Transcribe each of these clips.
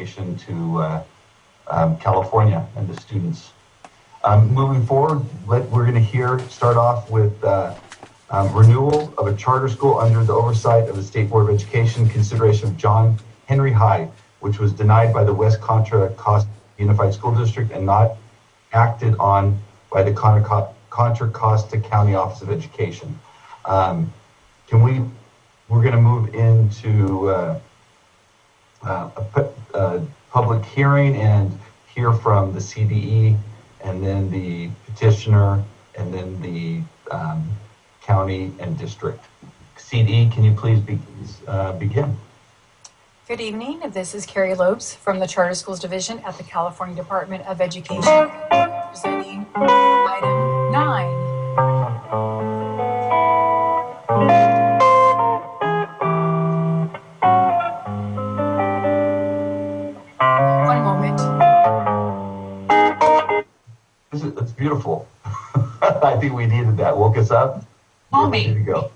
education to California and the students. Moving forward, we're going to start off with renewal of a charter school under the oversight of the State Board of Education, consideration of John Henry High, which was denied by the West Contra Costa Unified School District and not acted on by the Contra Costa County Office of Education. We're going to move into a public hearing and hear from the CDE and then the petitioner and then the county and district. CDE, can you please begin? Good evening. This is Carrie Lopes from the Charter Schools Division at the California Department of Education, presenting item 9. One moment. It's beautiful. I think we needed that. Woke us up. We're ready to go.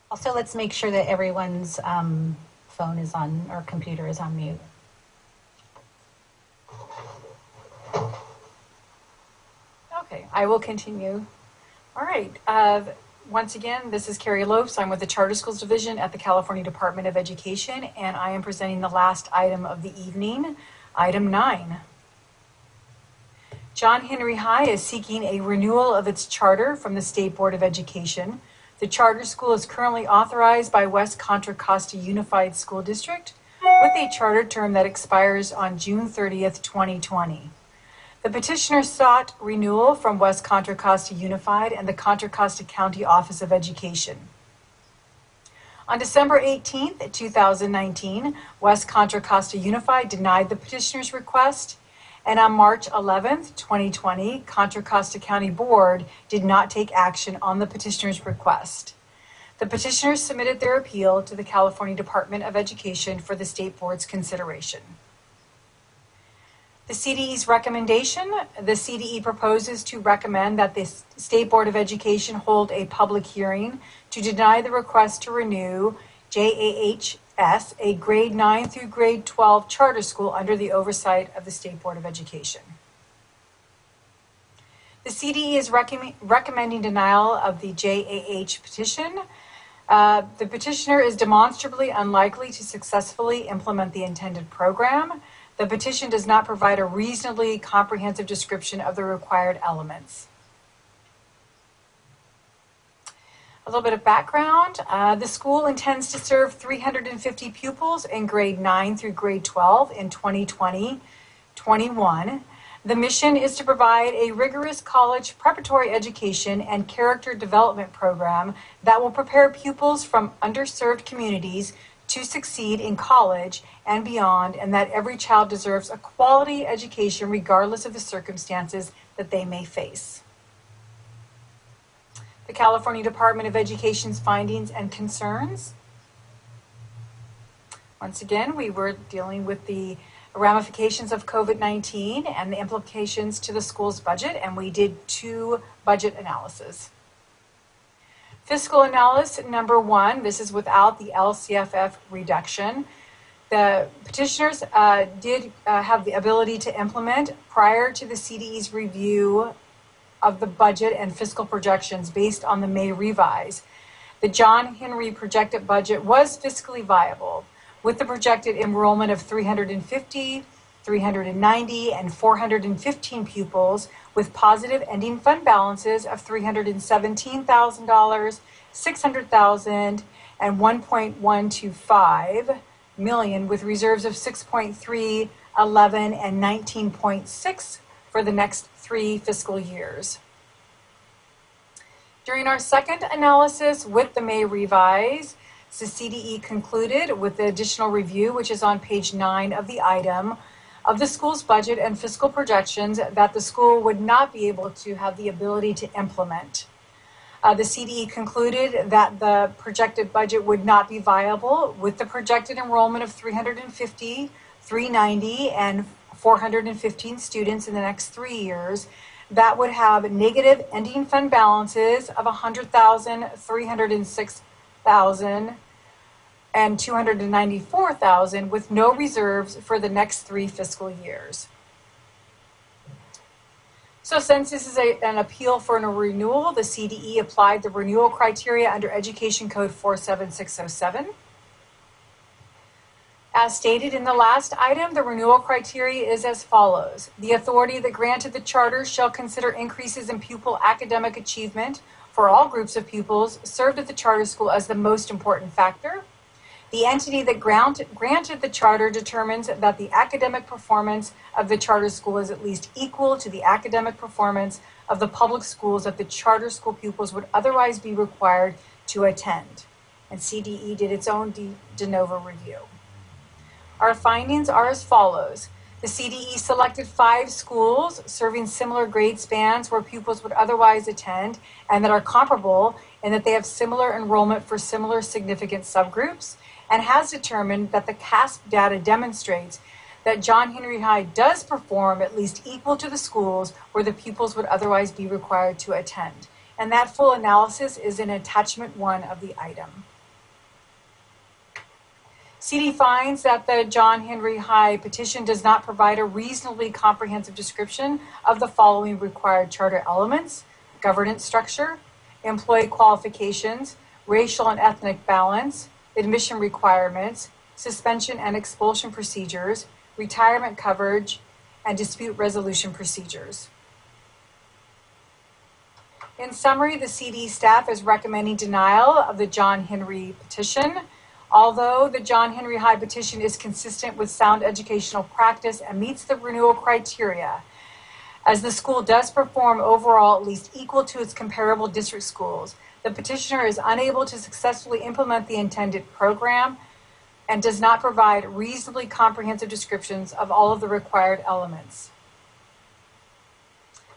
Also, let's make sure that everyone's phone is on or computer is on mute. Okay, I will continue. All right. Once again, this is Carrie Lopes. I'm with the Charter Schools Division at the California Department of Education, and I am presenting the last item of the evening, item 9. John Henry High is seeking a renewal of its charter from the State Board of Education. The charter school is currently authorized by West Contra Costa Unified School District with a charter term that expires on June 30th, 2020. The petitioner sought renewal from West Contra Costa Unified and the Contra Costa County Office of Education. On December 18th, 2019, West Contra Costa Unified denied the petitioner's request, and on March 11th, 2020, Contra Costa County Board did not take action on the petitioner's request. The petitioners submitted their appeal to the California Department of Education for the State Board's consideration. The CDE's recommendation: the CDE proposes to recommend that the State Board of Education hold a public hearing to deny the request to renew JHHS, a grade 9 through grade 12 charter school under the oversight of the State Board of Education. The CDE is recommending denial of the JHHS petition. The petitioner is demonstrably unlikely to successfully implement the intended program. The petition does not provide a reasonably comprehensive description of the required elements. A little bit of background. The school intends to serve 350 pupils in grade 9 through grade 12 in 2020-21. The mission is to provide a rigorous college preparatory education and character development program that will prepare pupils from underserved communities to succeed in college and beyond, and that every child deserves a quality education regardless of the circumstances that they may face. The California Department of Education's findings and concerns. Once again, we were dealing with the ramifications of COVID-19 and the implications to the school's budget, and we did 2 budget analyses. Fiscal analysis number 1, this is without the LCFF reduction. The petitioners did have the ability to implement prior to the CDE's review of the budget and fiscal projections based on the May revise. The John Henry projected budget was fiscally viable with the projected enrollment of 350, 390, and 415 pupils with positive ending fund balances of $317,000, $600,000, and $1.125 million with reserves of 6.3, 11, and 19.6 for the next 3 fiscal years. During our second analysis with the May revise, the CDE concluded with the additional review, which is on page 9 of the item, of the school's budget and fiscal projections that the school would not be able to have the ability to implement. The CDE concluded that the projected budget would not be viable with the projected enrollment of 350, 390, and 415 students in the next 3 years. That would have negative ending fund balances of $100,306 $294,000 and $294,000 with no reserves for the next 3 fiscal years. So since this is an appeal for a renewal, the CDE applied the renewal criteria under Education Code 47607. As stated in the last item, the renewal criteria is as follows. The authority that granted the charter shall consider increases in pupil academic achievement for all groups of pupils served at the charter school as the most important factor. The entity that granted the charter determines that the academic performance of the charter school is at least equal to the academic performance of the public schools that the charter school pupils would otherwise be required to attend. And CDE did its own de novo review. Our findings are as follows. The CDE selected 5 schools serving similar grade spans where pupils would otherwise attend and that are comparable in that they have similar enrollment for similar significant subgroups, and has determined that the CASP data demonstrates that John Henry High does perform at least equal to the schools where the pupils would otherwise be required to attend. And that full analysis is in attachment 1 of the item. CD finds that the John Henry High petition does not provide a reasonably comprehensive description of the following required charter elements: governance structure, employee qualifications, racial and ethnic balance, admission requirements, suspension and expulsion procedures, retirement coverage, and dispute resolution procedures. In summary, the CD staff is recommending denial of the John Henry petition. Although the John Henry High petition is consistent with sound educational practice and meets the renewal criteria, as the school does perform overall at least equal to its comparable district schools, the petitioner is unable to successfully implement the intended program and does not provide reasonably comprehensive descriptions of all of the required elements.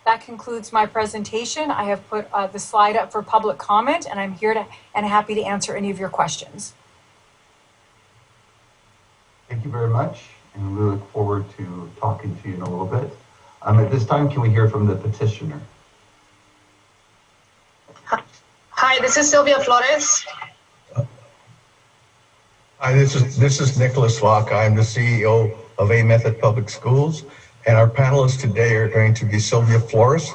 That concludes my presentation. I have put the slide up for public comment, and I'm here and happy to answer any of your questions. Thank you very much, and we look forward to talking to you in a little bit. At this time, can we hear from the petitioner? Hi, this is Sylvia Flores. Hi, this is Nicholas Locke. I'm the CEO of Amethod Public Schools, and our panelists today are going to be Sylvia Flores,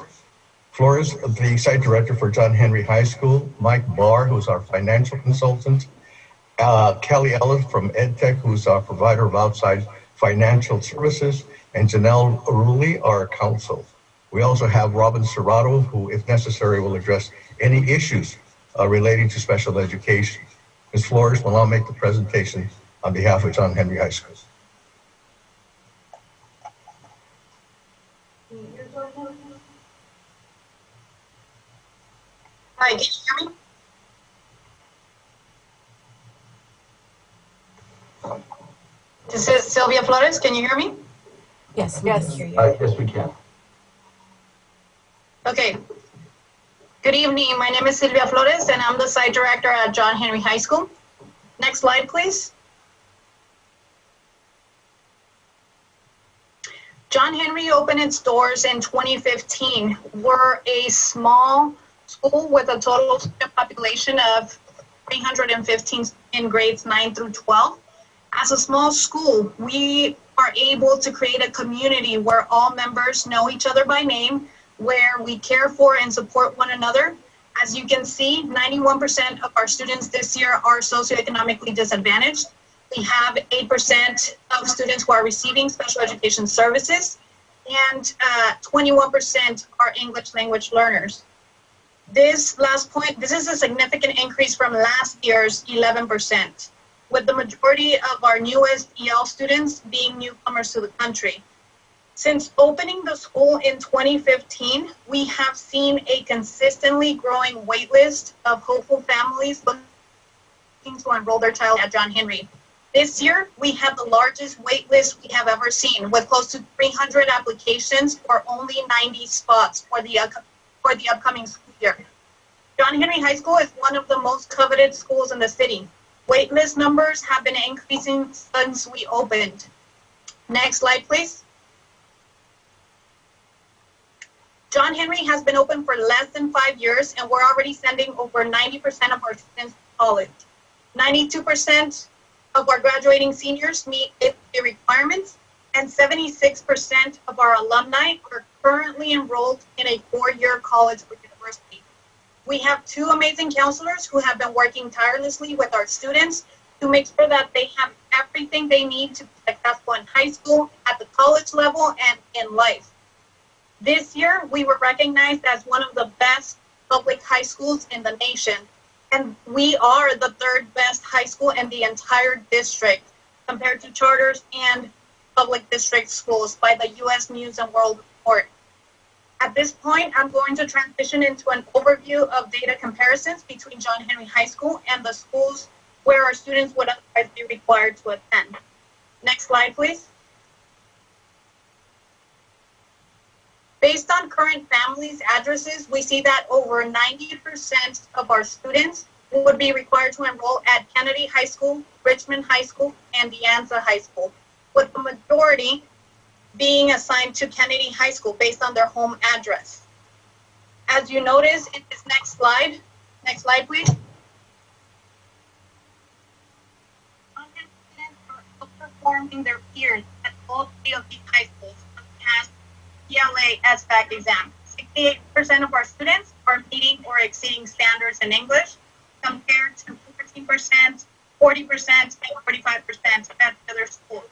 the site director for John Henry High School, Mike Barr, who's our financial consultant, Kelly Ellis from EdTech, who's our provider of outside financial services, and Janelle Aruli, our counsel. We also have Robin Serrato, who, if necessary, will address any issues relating to special education. Ms. Flores will now make the presentation on behalf of John Henry High School. Hi, can you hear me? This is Sylvia Flores. Can you hear me? Yes, Yes. Yes, we can. Okay. Good evening. My name is Sylvia Flores, and I'm the site director at John Henry High School. Next slide, please. John Henry opened its doors in 2015. We're a small school with a total student population of 315 in grades 9 through 12. As a small school, we are able to create a community where all members know each other by name, where we care for and support one another. As you can see, 91% of our students this year are socioeconomically disadvantaged. We have 8% of students who are receiving special education services, and 21% are English language learners. This last point, this is a significant increase from last year's 11%, with the majority of our newest EL students being newcomers to the country. Since opening the school in 2015, we have seen a consistently growing wait list of hopeful families looking to enroll their child at John Henry. This year, we have the largest wait list we have ever seen, with close to 300 applications for only 90 spots for the upcoming school year. John Henry High School is one of the most coveted schools in the city. Waitlist numbers have been increasing since we opened. Next slide, please. John Henry has been open for less than 5 years, and we're already sending over 90% of our students college. 92% of our graduating seniors meet the requirements, and 76% of our alumni are currently enrolled in a four-year college or university. We have two amazing counselors who have been working tirelessly with our students to make sure that they have everything they need to be successful in high school, at the college level, and in life. This year, we were recognized as one of the best public high schools in the nation, and we are the third best high school in the entire district compared to charters and public district schools by the U.S. News and World Report. At this point, I'm going to transition into an overview of data comparisons between John Henry High School and the schools where our students would otherwise be required to attend. Next slide, please. Based on current families' addresses, we see that over 90% of our students would be required to enroll at Kennedy High School, Richmond High School, and De Anza High School, with the majority being assigned to Kennedy High School based on their home address. As you notice in this next slide please. Students are outperforming their peers at all three of these high schools on the past ELA SBAC exam. 68% of our students are meeting or exceeding standards in English, compared to 14%, 40%, and 45% at other schools.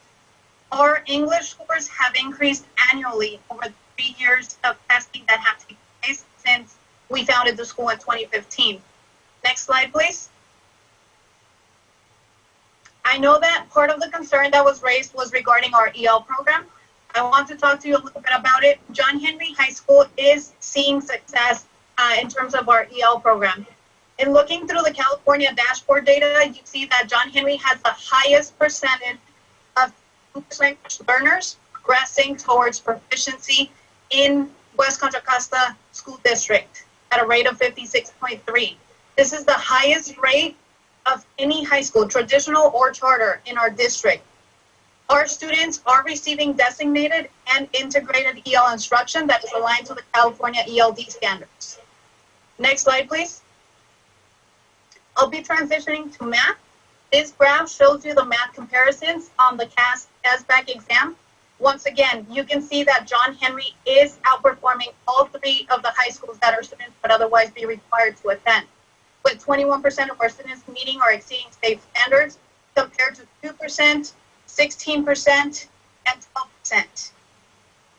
Our English scores have increased annually over the 3 years of testing that have taken place since we founded the school in 2015. Next slide, please. I know that part of the concern that was raised was regarding our EL program. I want to talk to you a little bit about it. John Henry High School is seeing success in terms of our EL program. In looking through the California dashboard data, you see that John Henry has the highest percentage of English language learners progressing towards proficiency in West Contra Costa School District at a rate of 56.3. This is the highest rate of any high school, traditional or charter, in our district. Our students are receiving designated and integrated EL instruction that is aligned to the California ELD standards. Next slide, please. I'll be transitioning to math. This graph shows you the math comparisons on the CAS SBAC exam. Once again, you can see that John Henry is outperforming all three of the high schools that our students would otherwise be required to attend, with 21% of our students meeting or exceeding state standards, compared to 2%, 16%, and 12%.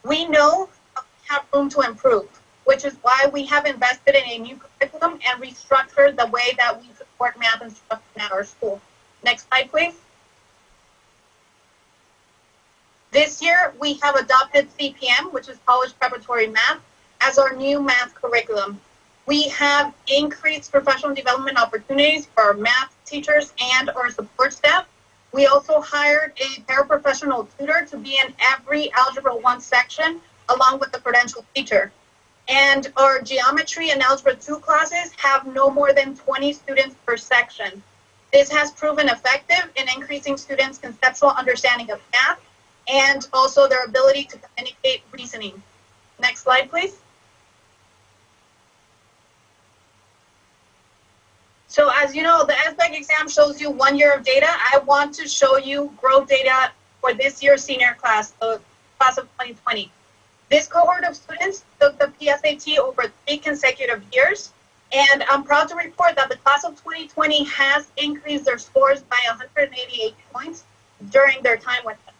We know we have room to improve, which is why we have invested in a new curriculum and restructured the way that we support math instruction at our school. Next slide, please. This year, we have adopted CPM, which is College Preparatory Math, as our new math curriculum. We have increased professional development opportunities for our math teachers and our support staff. We also hired a paraprofessional tutor to be in every Algebra 1 section, along with the credentialed teacher. And our geometry and Algebra 2 classes have no more than 20 students per section. This has proven effective in increasing students' conceptual understanding of math and also their ability to communicate reasoning. Next slide, please. So as you know, the SBAC exam shows you 1 year of data. I want to show you growth data for this year's senior class, the class of 2020. This cohort of students took the PSAT over 3 consecutive years, and I'm proud to report that the class of 2020 has increased their scores by 188 points during their time with us.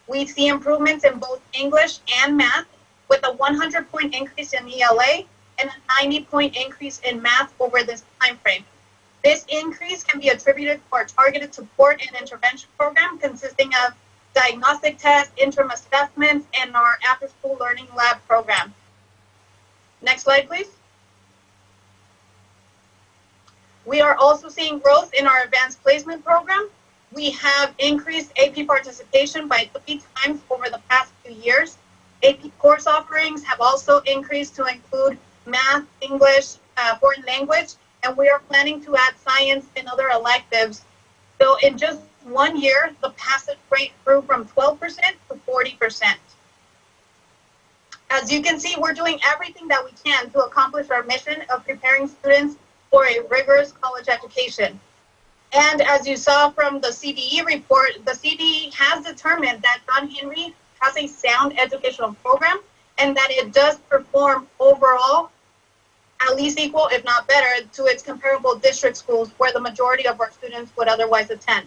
We see improvements in both English and math, with a 100-point increase in ELA and a 90-point increase in math over this time frame. This increase can be attributed to our targeted support and intervention program, consisting of diagnostic tests, interim assessments, and our after-school learning lab program. Next slide, please. We are also seeing growth in our advanced placement program. We have increased AP participation by 3 times over the past few years. AP course offerings have also increased to include math, English, foreign language, and we are planning to add science and other electives. So in just 1 year, the passage rate grew from 12% to 40%. As you can see, we're doing everything that we can to accomplish our mission of preparing students for a rigorous college education. And as you saw from the CDE report, the CDE has determined that John Henry has a sound educational program and that it does perform overall at least equal, if not better, to its comparable district schools where the majority of our students would otherwise attend.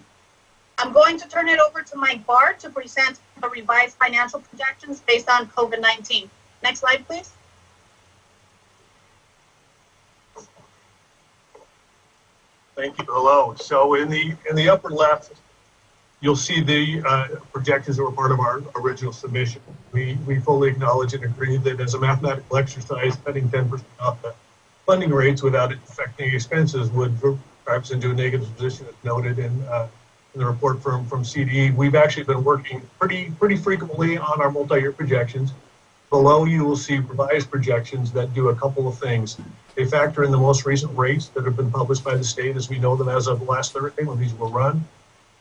I'm going to turn it over to Mike Barr to present the revised financial projections based on COVID-19. Next slide, please. Thank you. Hello. So in the upper left, you'll see the projections that were part of our original submission. We fully acknowledge and agree that as a mathematical exercise, cutting 10% off the funding rates without affecting expenses would perhaps into a negative position, as noted in the report from CDE. We've actually been working pretty frequently on our multi-year projections. Below you will see revised projections that do a couple of things. They factor in the most recent rates that have been published by the state as we know them as of last Thursday when these were run.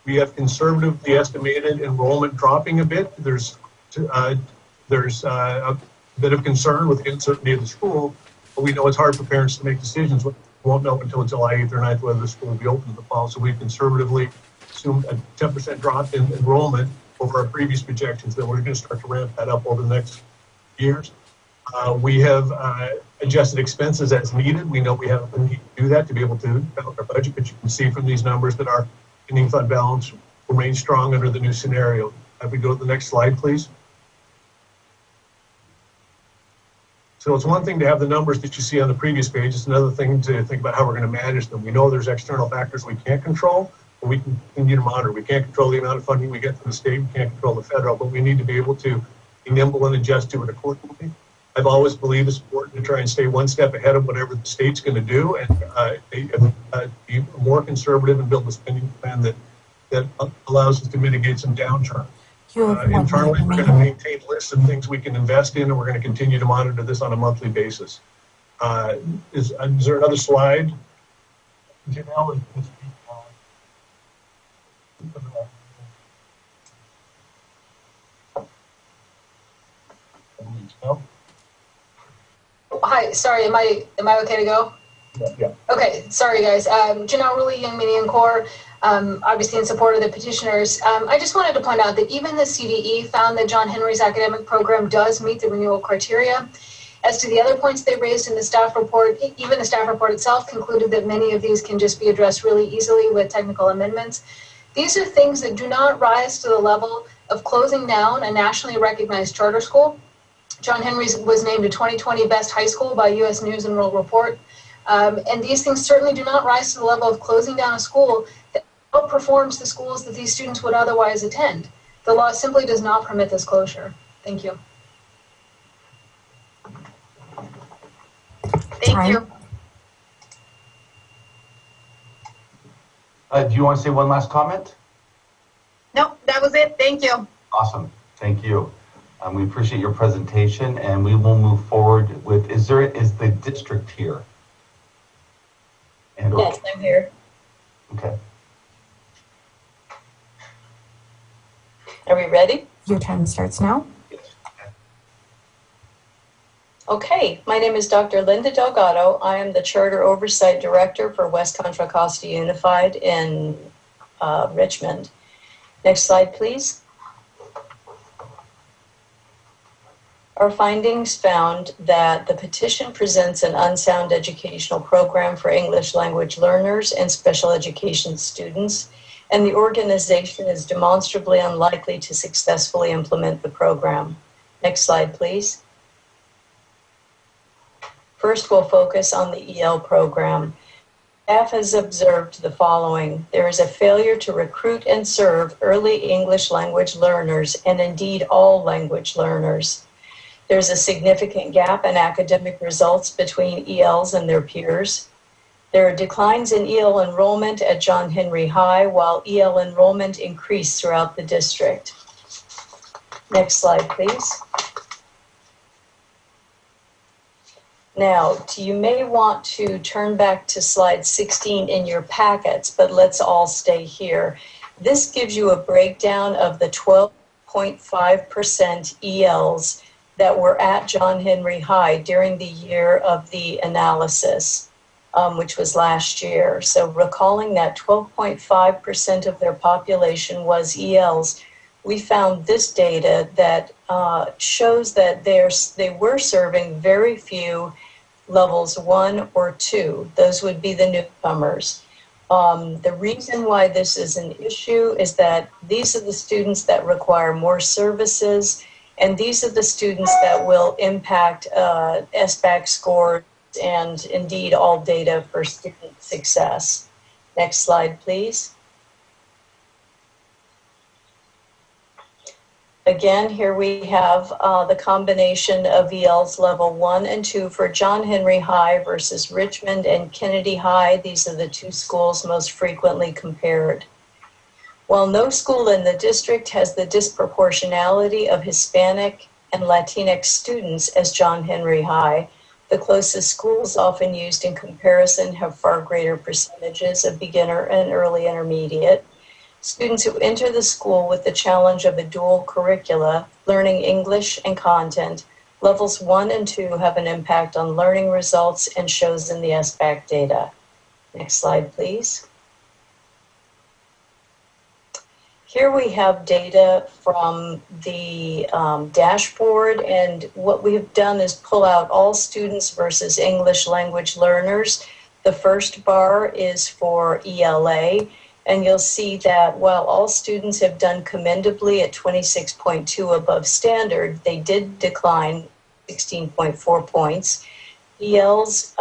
We have conservatively estimated enrollment dropping a bit. There's a bit of concern with the uncertainty of the school, but we know it's hard for parents to make decisions. We won't know until July 8th or 9th whether the school will be open in the fall. So we've conservatively assumed a 10% drop in enrollment over our previous projections. Then we're going to start to ramp that up over the next years. We have adjusted expenses as needed. We know we have the need to do that to be able to balance our budget, but you can see from these numbers that our ending fund balance remains strong under the new scenario. If we go to the next slide, please. So it's one thing to have the numbers that you see on the previous page. It's another thing to think about how we're going to manage them. We know there's external factors we can't control, but we can continue to monitor. We can't control the amount of funding we get from the state. We can't control the federal, but we need to be able to be nimble and adjust to it accordingly. I've always believed it's important to try and stay one step ahead of whatever the state's going to do and be more conservative and build a spending plan that allows us to mitigate some downturn. Internally, we're going to maintain lists of things we can invest in, and we're going to continue to monitor this on a monthly basis. Is there another slide? Janelle, no? Hi, sorry, am I okay to go? Yeah. Okay, sorry guys. Janelle Rulli, Young Median Corps, obviously in support of the petitioners. I just wanted to point out that even the CDE found that John Henry's academic program does meet the renewal criteria. As to the other points they raised in the staff report, even the staff report itself concluded that many of these can just be addressed really easily with technical amendments. These are things that do not rise to the level of closing down a nationally recognized charter school. John Henry was named a 2020 Best High School by U.S. News and World Report. And these things certainly do not rise to the level of closing down a school that outperforms the schools that these students would otherwise attend. The law simply does not permit this closure. Thank you. Thank you. Do you want to say one last comment? Nope, that was it. Thank you. Awesome. Thank you. We appreciate your presentation, and we will move forward with, is the district here? And Yes, I'm here. Okay. Are we ready? Your time starts now. Okay, my name is Dr. Linda Delgado. I am the Charter Oversight Director for West Contra Costa Unified in Richmond. Next slide, please. Our findings found that the petition presents an unsound educational program for English language learners and special education students, and the organization is demonstrably unlikely to successfully implement the program. Next slide, please. First, we'll focus on the EL program. Staff has observed the following. There is a failure to recruit and serve early English language learners, and indeed all language learners. There's a significant gap in academic results between ELs and their peers. There are declines in EL enrollment at John Henry High, while EL enrollment increased throughout the district. Next slide, please. Now, you may want to turn back to slide 16 in your packets, but let's all stay here. This gives you a breakdown of the 12.5% ELs that were at John Henry High during the year of the analysis. which was last year. So recalling that 12.5% of their population was ELs, we found this data that shows that they were serving very few levels 1 or 2. Those would be the newcomers. The reason why this is an issue is that these are the students that require more services, and these are the students that will impact SBAC scores and indeed all data for student success. Next slide, please. Again, here we have the combination of ELs level 1 and 2 for John Henry High versus Richmond and Kennedy High. These are the two schools most frequently compared. While no school in the district has the disproportionality of Hispanic and Latinx students as John Henry High, the closest schools often used in comparison have far greater percentages of beginner and early intermediate. Students who enter the school with the challenge of a dual curricula, learning English and content, levels 1 and 2 have an impact on learning results and shows in the SBAC data. Next slide, please. Here we have data from the dashboard, and what we have done is pull out all students versus English language learners. The first bar is for ELA, and you'll see that while all students have done commendably at 26.2 above standard, they did decline 16.4 points. ELs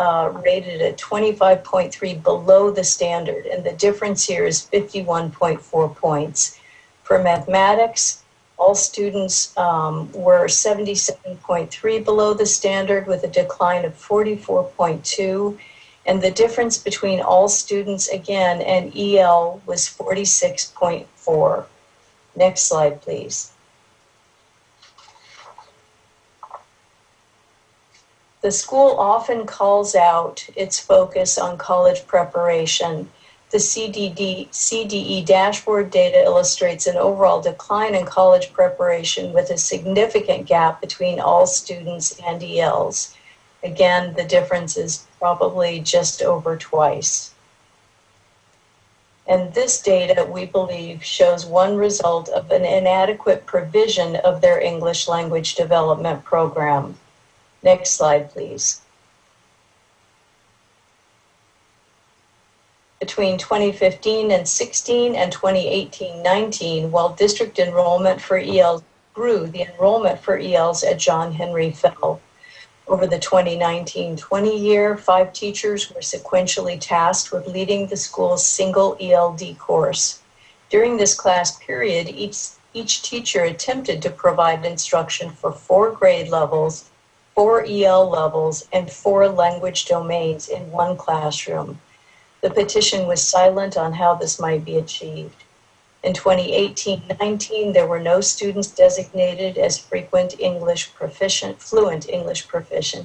rated at 25.3 below the standard, and the difference here is 51.4 points. For mathematics, all students were 77.3 below the standard with a decline of 44.2. And the difference between all students, again, and EL was 46.4. Next slide, please. The school often calls out its focus on college preparation. The CDE dashboard data illustrates an overall decline in college preparation with a significant gap between all students and ELs. Again, the difference is probably just over twice. And this data, we believe, shows one result of an inadequate provision of their English language development program. Next slide, please. Between 2015 and 16 and 2018-19, while district enrollment for ELs grew, the enrollment for ELs at John Henry fell. Over the 2019-20 year, 5 teachers were sequentially tasked with leading the school's single ELD course. During this class period, each teacher attempted to provide instruction for 4 grade levels, 4 EL levels, and 4 language domains in one classroom. The petition was silent on how this might be achieved. In 2018-19, there were no students designated as fluent English proficient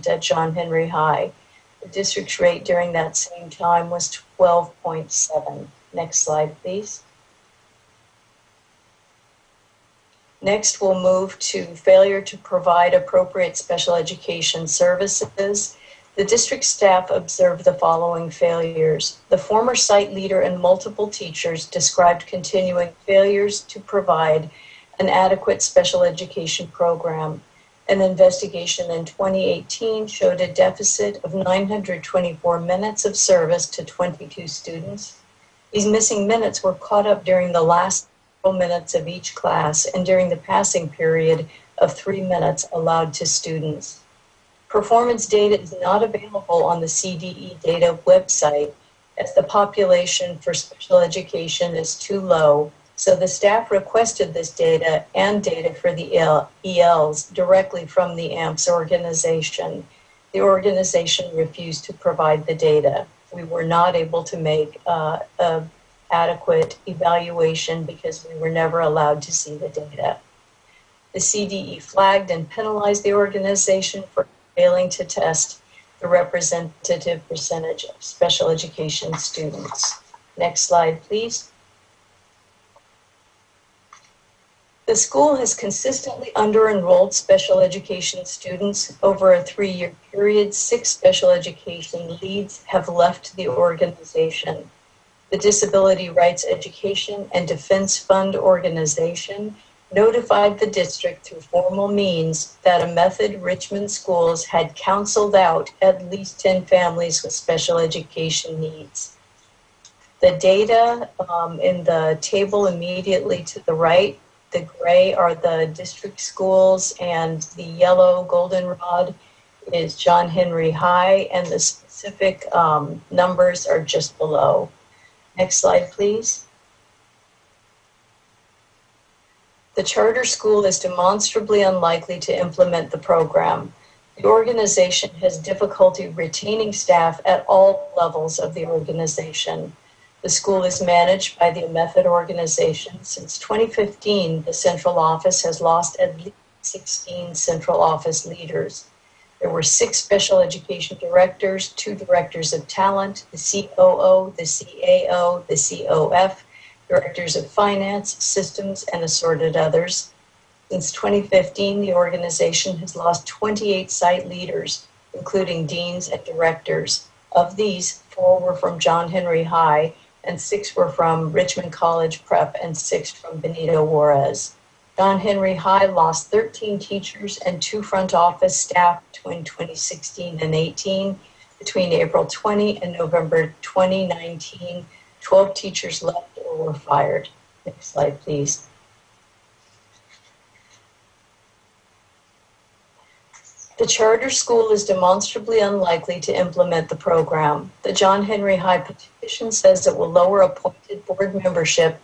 at John Henry High. The district's rate during that same time was 12.7. Next slide, please. Next, we'll move to failure to provide appropriate special education services. The district staff observed the following failures. The former site leader and multiple teachers described continuing failures to provide an adequate special education program. An investigation in 2018 showed a deficit of 924 minutes of service to 22 students. These missing minutes were caught up during the last minutes of each class and during the passing period of 3 minutes allowed to students. Performance data is not available on the CDE data website as the population for special education is too low, so the staff requested this data and data for the ELs directly from the AMPS organization. The organization refused to provide the data. We were not able to make an adequate evaluation because we were never allowed to see the data. The CDE flagged and penalized the organization for failing to test the representative percentage of special education students. Next slide, please. The school has consistently under-enrolled special education students. Over a 3-year period, 6 special education leads have left the organization. The Disability Rights Education and Defense Fund organization notified the district through formal means that Amethod Richmond schools had counseled out at least 10 families with special education needs. The data in the table immediately to the right, the gray are the district schools and the yellow goldenrod is John Henry High, and the specific numbers are just below. Next slide, please. The charter school is demonstrably unlikely to implement the program. The organization has difficulty retaining staff at all levels of the organization. The school is managed by the Amethod organization. Since 2015, the central office has lost at least 16 central office leaders. There were 6 special education directors, 2 directors of talent, the COO, the CAO, the COF, directors of finance, systems, and assorted others. Since 2015, the organization has lost 28 site leaders, including deans and directors. Of these, 4 were from John Henry High, and 6 were from Richmond College Prep, and 6 from Benito Juarez. John Henry High lost 13 teachers and 2 front office staff between 2016 and 18. Between April 20 and November 2019, 12 teachers left or were fired. Next slide, please. The charter school is demonstrably unlikely to implement the program. The John Henry High petition says it will lower appointed board membership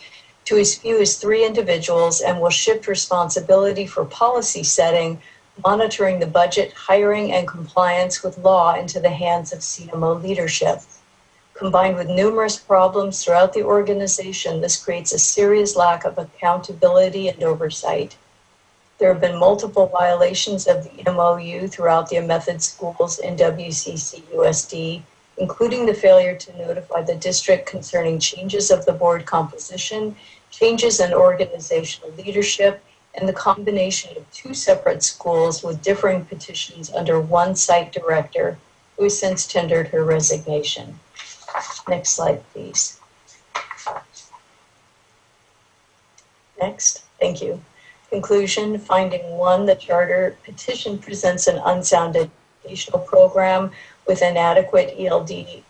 to as few as 3 individuals and will shift responsibility for policy setting, monitoring the budget, hiring, and compliance with law into the hands of CMO leadership. Combined with numerous problems throughout the organization, this creates a serious lack of accountability and oversight. There have been multiple violations of the MOU throughout the Amethod schools in WCC USD, including the failure to notify the district concerning changes of the board composition, changes in organizational leadership, and the combination of 2 separate schools with differing petitions under 1 site director, who has since tendered her resignation. Next slide, please. Next, thank you. Conclusion, finding 1, the charter petition presents an unsound educational program with inadequate ELD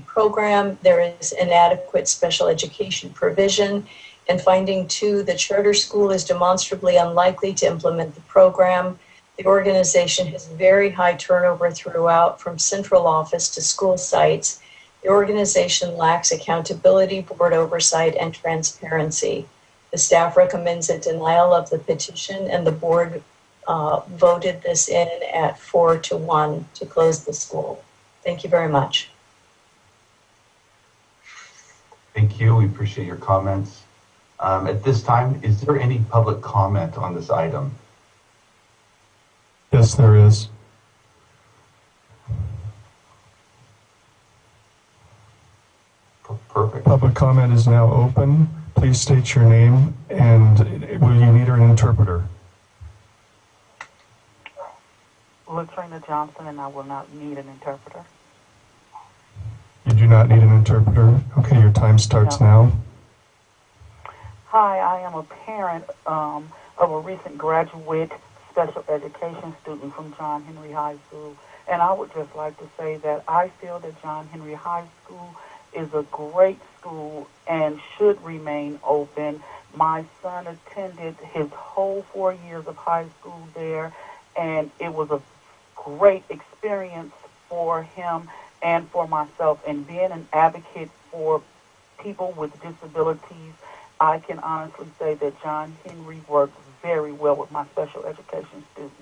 program. There is inadequate special education provision. And finding 2, the charter school is demonstrably unlikely to implement the program. The organization has very high turnover throughout, from central office to school sites. The organization lacks accountability, board oversight, and transparency. The staff recommends a denial of the petition, and the board voted this in at 4-1 to close the school. Thank you very much. Thank you. We appreciate your comments. At this time, is there any public comment on this item? Yes, there is. Perfect. Public comment is now open. Please state your name, and will you need an interpreter? Latrina Johnson, and I will not need an interpreter. You do not need an interpreter. Okay, your time starts now. Hi, I am a parent of a recent graduate special education student from John Henry High School, and I would just like to say that I feel that John Henry High School is a great school and should remain open. My son attended his whole 4 years of high school there, and it was a great experience for him and for myself. And being an advocate for people with disabilities, I can honestly say that John Henry worked very well with my special education students,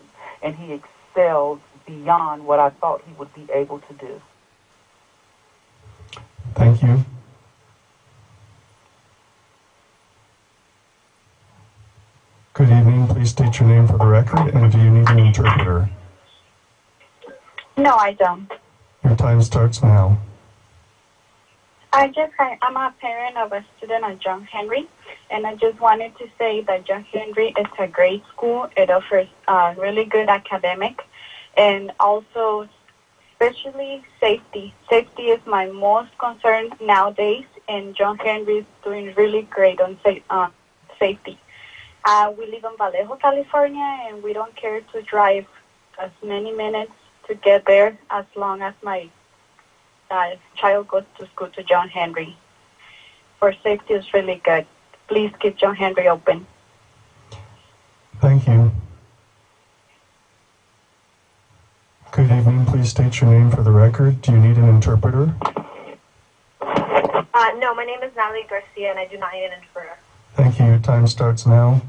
and he excelled beyond what I thought he would be able to do. Thank you. Good evening. Please state your name for the record, and do you need an interpreter? No, I don't. Your time starts now. I'm a parent of a student at John Henry, and I just wanted to say that John Henry is a great school. It offers really good academic, and also especially safety. Safety is my most concern nowadays, and John Henry is doing really great on safety. We live in Vallejo, California, and we don't care to drive as many minutes to get there as long as my child goes to school to John Henry. For safety is really good. Please keep John Henry open. Thank you. Good evening. Please state your name for the record. Do you need an interpreter? No, my name is Natalie Garcia, and I do not need an interpreter. Thank you. Your time starts now.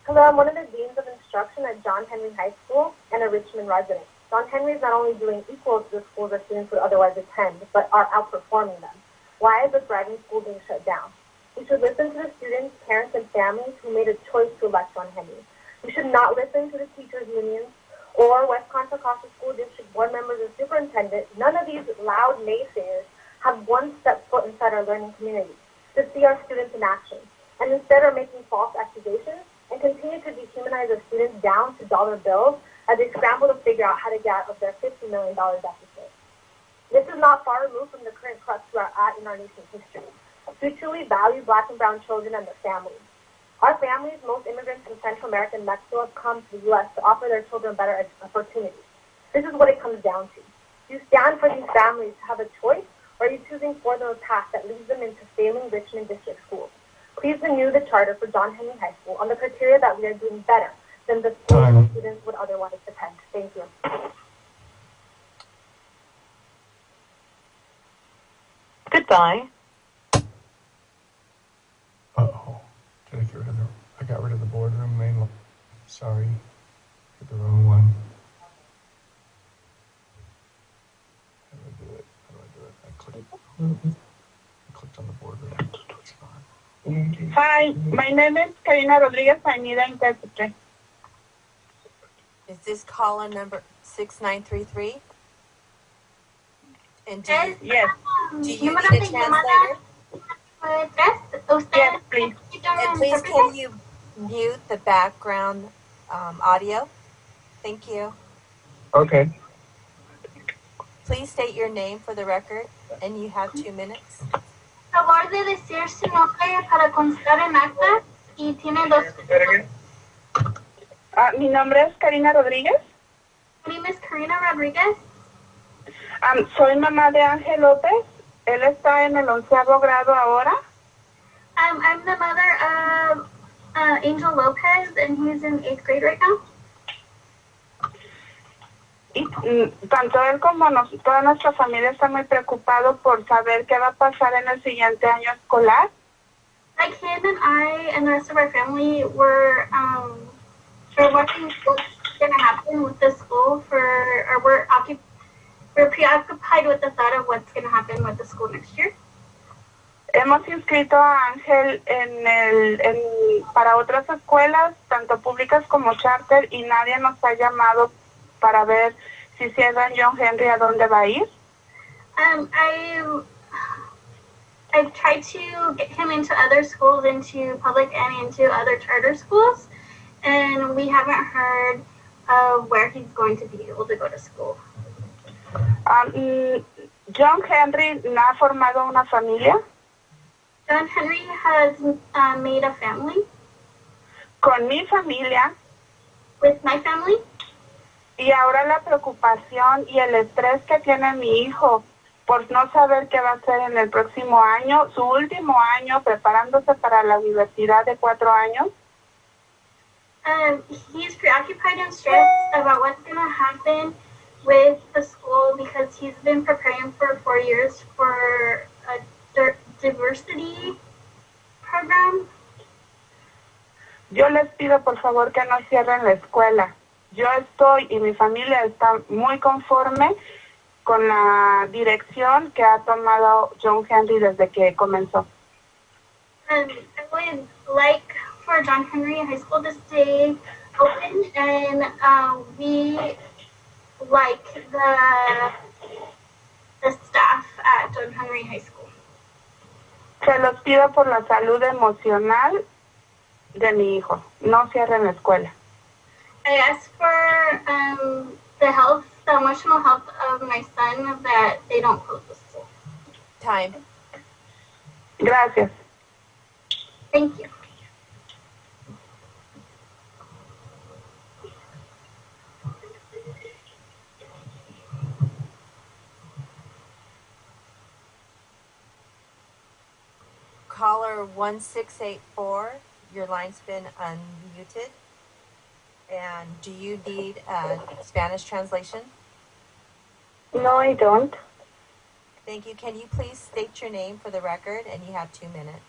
Hello, I'm one of the deans of instruction at John Henry High School and a Richmond resident. John Henry is not only doing equal to the schools that students would otherwise attend, but are outperforming them. Why is the thriving school being shut down? We should listen to the students, parents, and families who made a choice to elect John Henry. We should not listen to the teachers' unions or West Contra Costa School District board members or superintendent. None of these loud naysayers have one step foot inside our learning community to see our students in action, and instead are making false accusations and continue to dehumanize our students down to dollar bills as they scramble to figure out how to get out of their $50 million deficit. This is not far removed from the current crux we are at in our nation's history. We truly value Black and brown children and their families. Our families, most immigrants from Central America and Mexico, have come to the U.S. to offer their children better opportunities. This is what it comes down to. Do you stand for these families to have a choice, or are you choosing for them a path that leads them into failing Richmond District schools? Please renew the charter for John Henry High School on the criteria that we are doing better than the schools students would otherwise attend. Thank you. Goodbye. Uh-oh. Did I get rid of I got rid of the boardroom main line. Sorry. Hit the wrong one. How do I do it? I clicked on the boardroom. It's fine. Hi, my name is Karina Rodriguez. I need an interpreter. Is this caller number 6933? And Yes. do you need a translator? Yes, please. And please, can you mute the background audio? Thank you. Okay. Please state your name for the record, and you have 2 minutes. Favor de decir su nombre para constar en acta y tiene 2 minutos. Mi nombre es Karina Rodríguez. My name is Karina Rodriguez. Soy mamá de Ángel López. Él está en el 11º grado ahora. I'm the mother of Angel Lopez, and he's in 8th grade right now. Y tanto él como toda nuestra familia está muy preocupado por saber qué va a pasar en el siguiente año escolar. Like him and I and the rest of our family were watching what's going to happen with the school we're preoccupied with the thought of what's going to happen with the school next year. Hemos inscrito a Ángel para otras escuelas, tanto públicas como charter, y nadie nos ha llamado para ver si cierran John Henry a dónde va a ir. I've tried to get him into other schools, into public and into other charter schools, and we haven't heard of where he's going to be able to go to school. John Henry no ha formado una familia. John Henry has made a family. Con mi familia. With my family. Y ahora la preocupación y el estrés que tiene mi hijo por no saber qué va a hacer en el próximo año, su último año preparándose para la universidad de 4 años. He's preoccupied and stressed about what's going to happen with the school because he's been preparing for 4 years for a diversity program. Yo les pido por favor que no cierren la escuela. Yo estoy y mi familia está muy conforme con la dirección que ha tomado John Henry desde que comenzó. I would like for John Henry High School to stay open, and we like the staff at John Henry High School. Se los pido por la salud emocional de mi hijo. No cierren la escuela. I asked for the emotional health of my son, that they don't close the school. Time. Gracias. Thank you. Caller 1684, your line's been unmuted. And do you need a Spanish translation? No, I don't. Thank you. Can you please state your name for the record? And you have 2 minutes.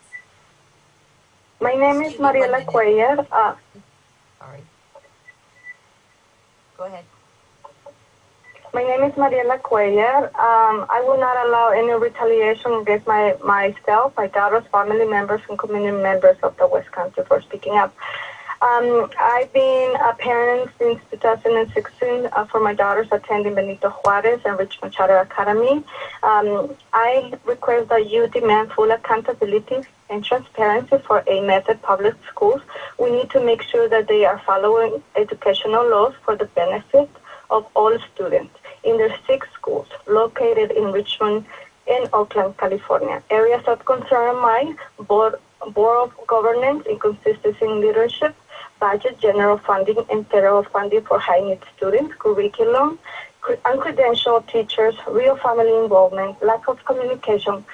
My name is Mariela Cuellar. Sorry. Go ahead. My name is Mariela Cuellar. I will not allow any retaliation against myself, my daughter's family members, and community members of the West Country for speaking up. I've been a parent since 2016 for my daughters attending Benito Juarez and Richmond Charter Academy. I request that you demand full accountability and transparency for Amethod public schools. We need to make sure that they are following educational laws for the benefit of all students in their 6 schools located in Richmond and Oakland, California. Areas of concern are my board of governance, inconsistency in leadership, budget, general funding, and federal funding for high-need students, curriculum, uncredentialed teachers, real family involvement, lack of communication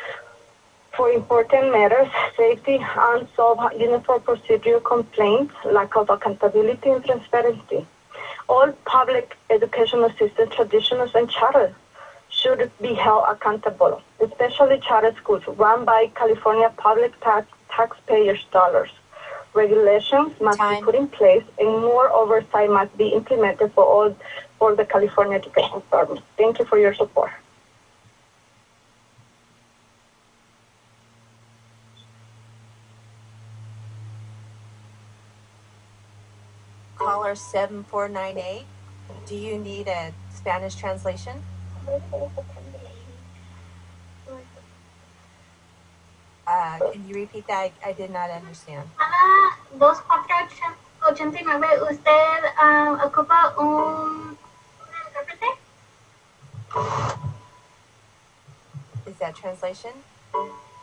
for important matters, safety, unsolved uniform procedure complaints, lack of accountability and transparency. All public educational systems, traditionals, and charters should be held accountable, especially charter schools run by California public taxpayers' dollars. Regulations must be put in place, and more oversight must be implemented for the California education department. Thank you for your support. Caller 7498, do you need a Spanish translation? Can you repeat that? I did not understand. 2489, ¿usted ocupa un intérprete? Is that translation?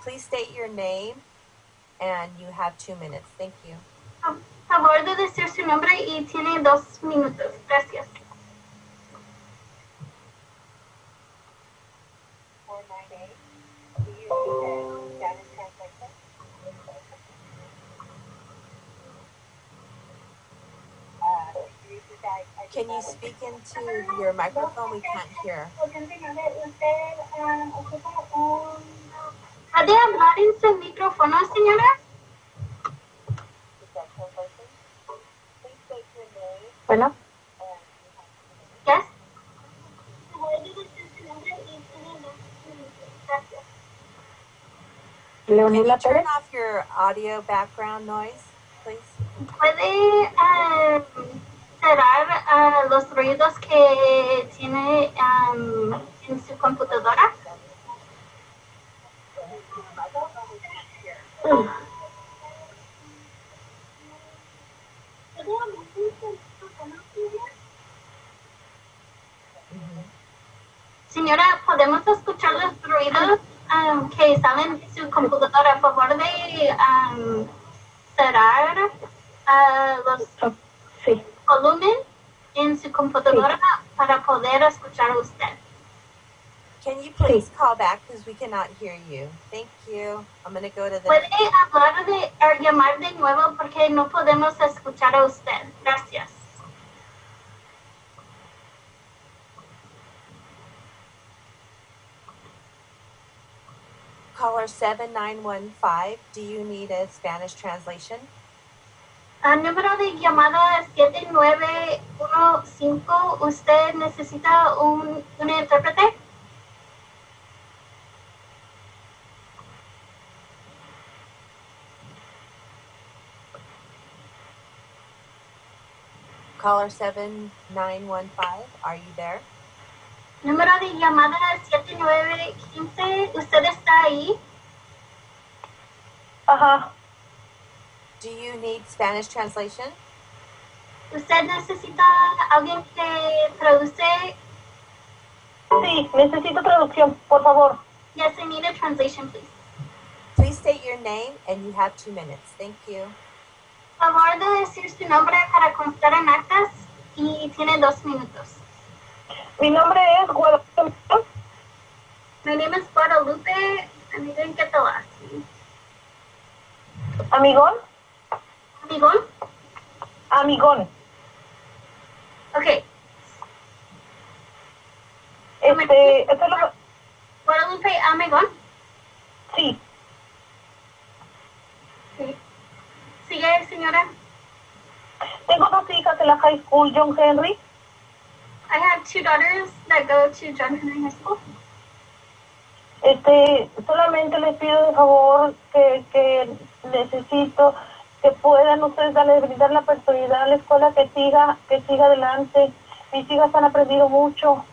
Please state your name, and you have 2 minutes. Thank you. Favor de decir su nombre y tiene 2 minutos. Gracias. Can you speak into your microphone? We can't hear. ¿Puede hablar en su micrófono, señora? Bueno. Yes. Can you turn off your audio background noise, please? ¿Puede cerrar los ruidos que tiene en su computadora? Señora, ¿podemos escuchar los ruidos que salen de su computadora? A favor de cerrar los volumen en su computadora para poder escuchar a usted. Can you please call back because we cannot hear you? Thank you. I'm going to go to the... ¿Puede hablar llamar de nuevo porque no podemos escuchar a usted? Gracias. Caller 7915, do you need a Spanish translation? Número de llamada 7915, ¿usted necesita un intérprete? Caller 7915, are you there? Número de llamada 7915. ¿Usted está ahí? Ajá. Do you need Spanish translation? ¿Usted necesita alguien que traduce? Sí, necesito traducción, por favor. Yes, I need a translation, please. Please state your name and you have 2 minutes. Thank you. Por favor de decir su nombre para constar en actas y tiene 2 minutos. Mi nombre es Guadalupe. My name is Guadalupe, and I didn't get the last name. ¿Amigón? Amigón? Amigón. Okay. Esto es lo... Guadalupe Amigón. Sí. Sí. Sigue, señora. Tengo 2 hijas en la high school, John Henry. I have 2 daughters that go to John Henry High School. Solamente les pido de favor que necesito que puedan ustedes brindar la oportunidad a la escuela que siga adelante. Mis hijas han aprendido mucho.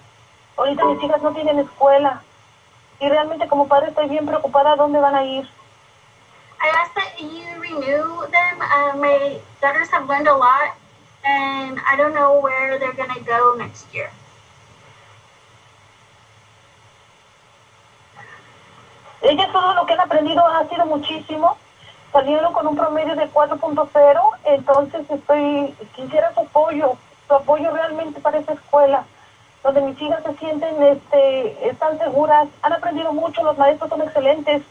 Ahorita mis hijas no tienen escuela. Y realmente como padre estoy bien preocupada dónde van a ir. I ask that you renew them. My daughters have learned a lot, and I don't know where they're going to go next year. Ellas todo lo que han aprendido ha sido muchísimo. Salieron con un promedio de 4.0, entonces quisiera su apoyo realmente para esa escuela, donde mis hijas se sienten, están seguras, han aprendido mucho, los maestros son excelentes,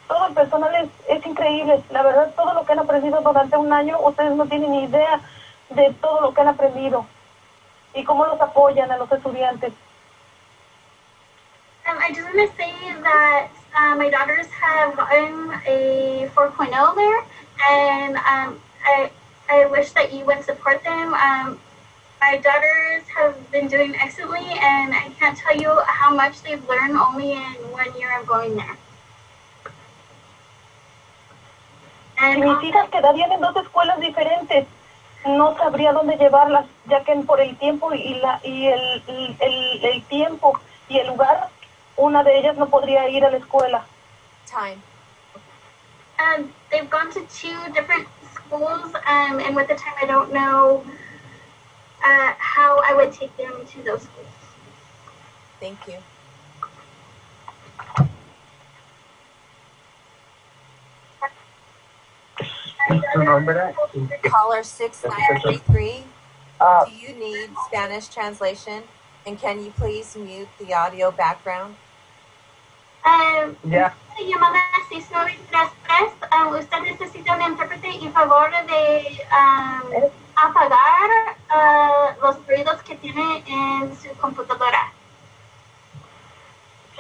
todo el personal es increíble, la verdad todo lo que han aprendido durante un año, ustedes no tienen ni idea de todo lo que han aprendido y cómo los apoyan a los estudiantes. I just want to say that my daughters have gotten a 4.0 there, and I wish that you would support them. My daughters have been doing excellently, and I can't tell you how much they've learned only in 1 year of going there. Y mis hijas quedarían en 2 escuelas diferentes. No sabría dónde llevarlas, ya que por el tiempo y el tiempo y el lugar, una de ellas no podría ir a la escuela. Time. They've gone to 2 different schools, and with the time, I don't know how I would take them to those schools. Thank you. Caller 6933. Do you need Spanish translation? And can you please mute the audio background? Yeah. Llamada 6933. Usted necesita un intérprete y favor de apagar los ruidos que tiene en su computadora.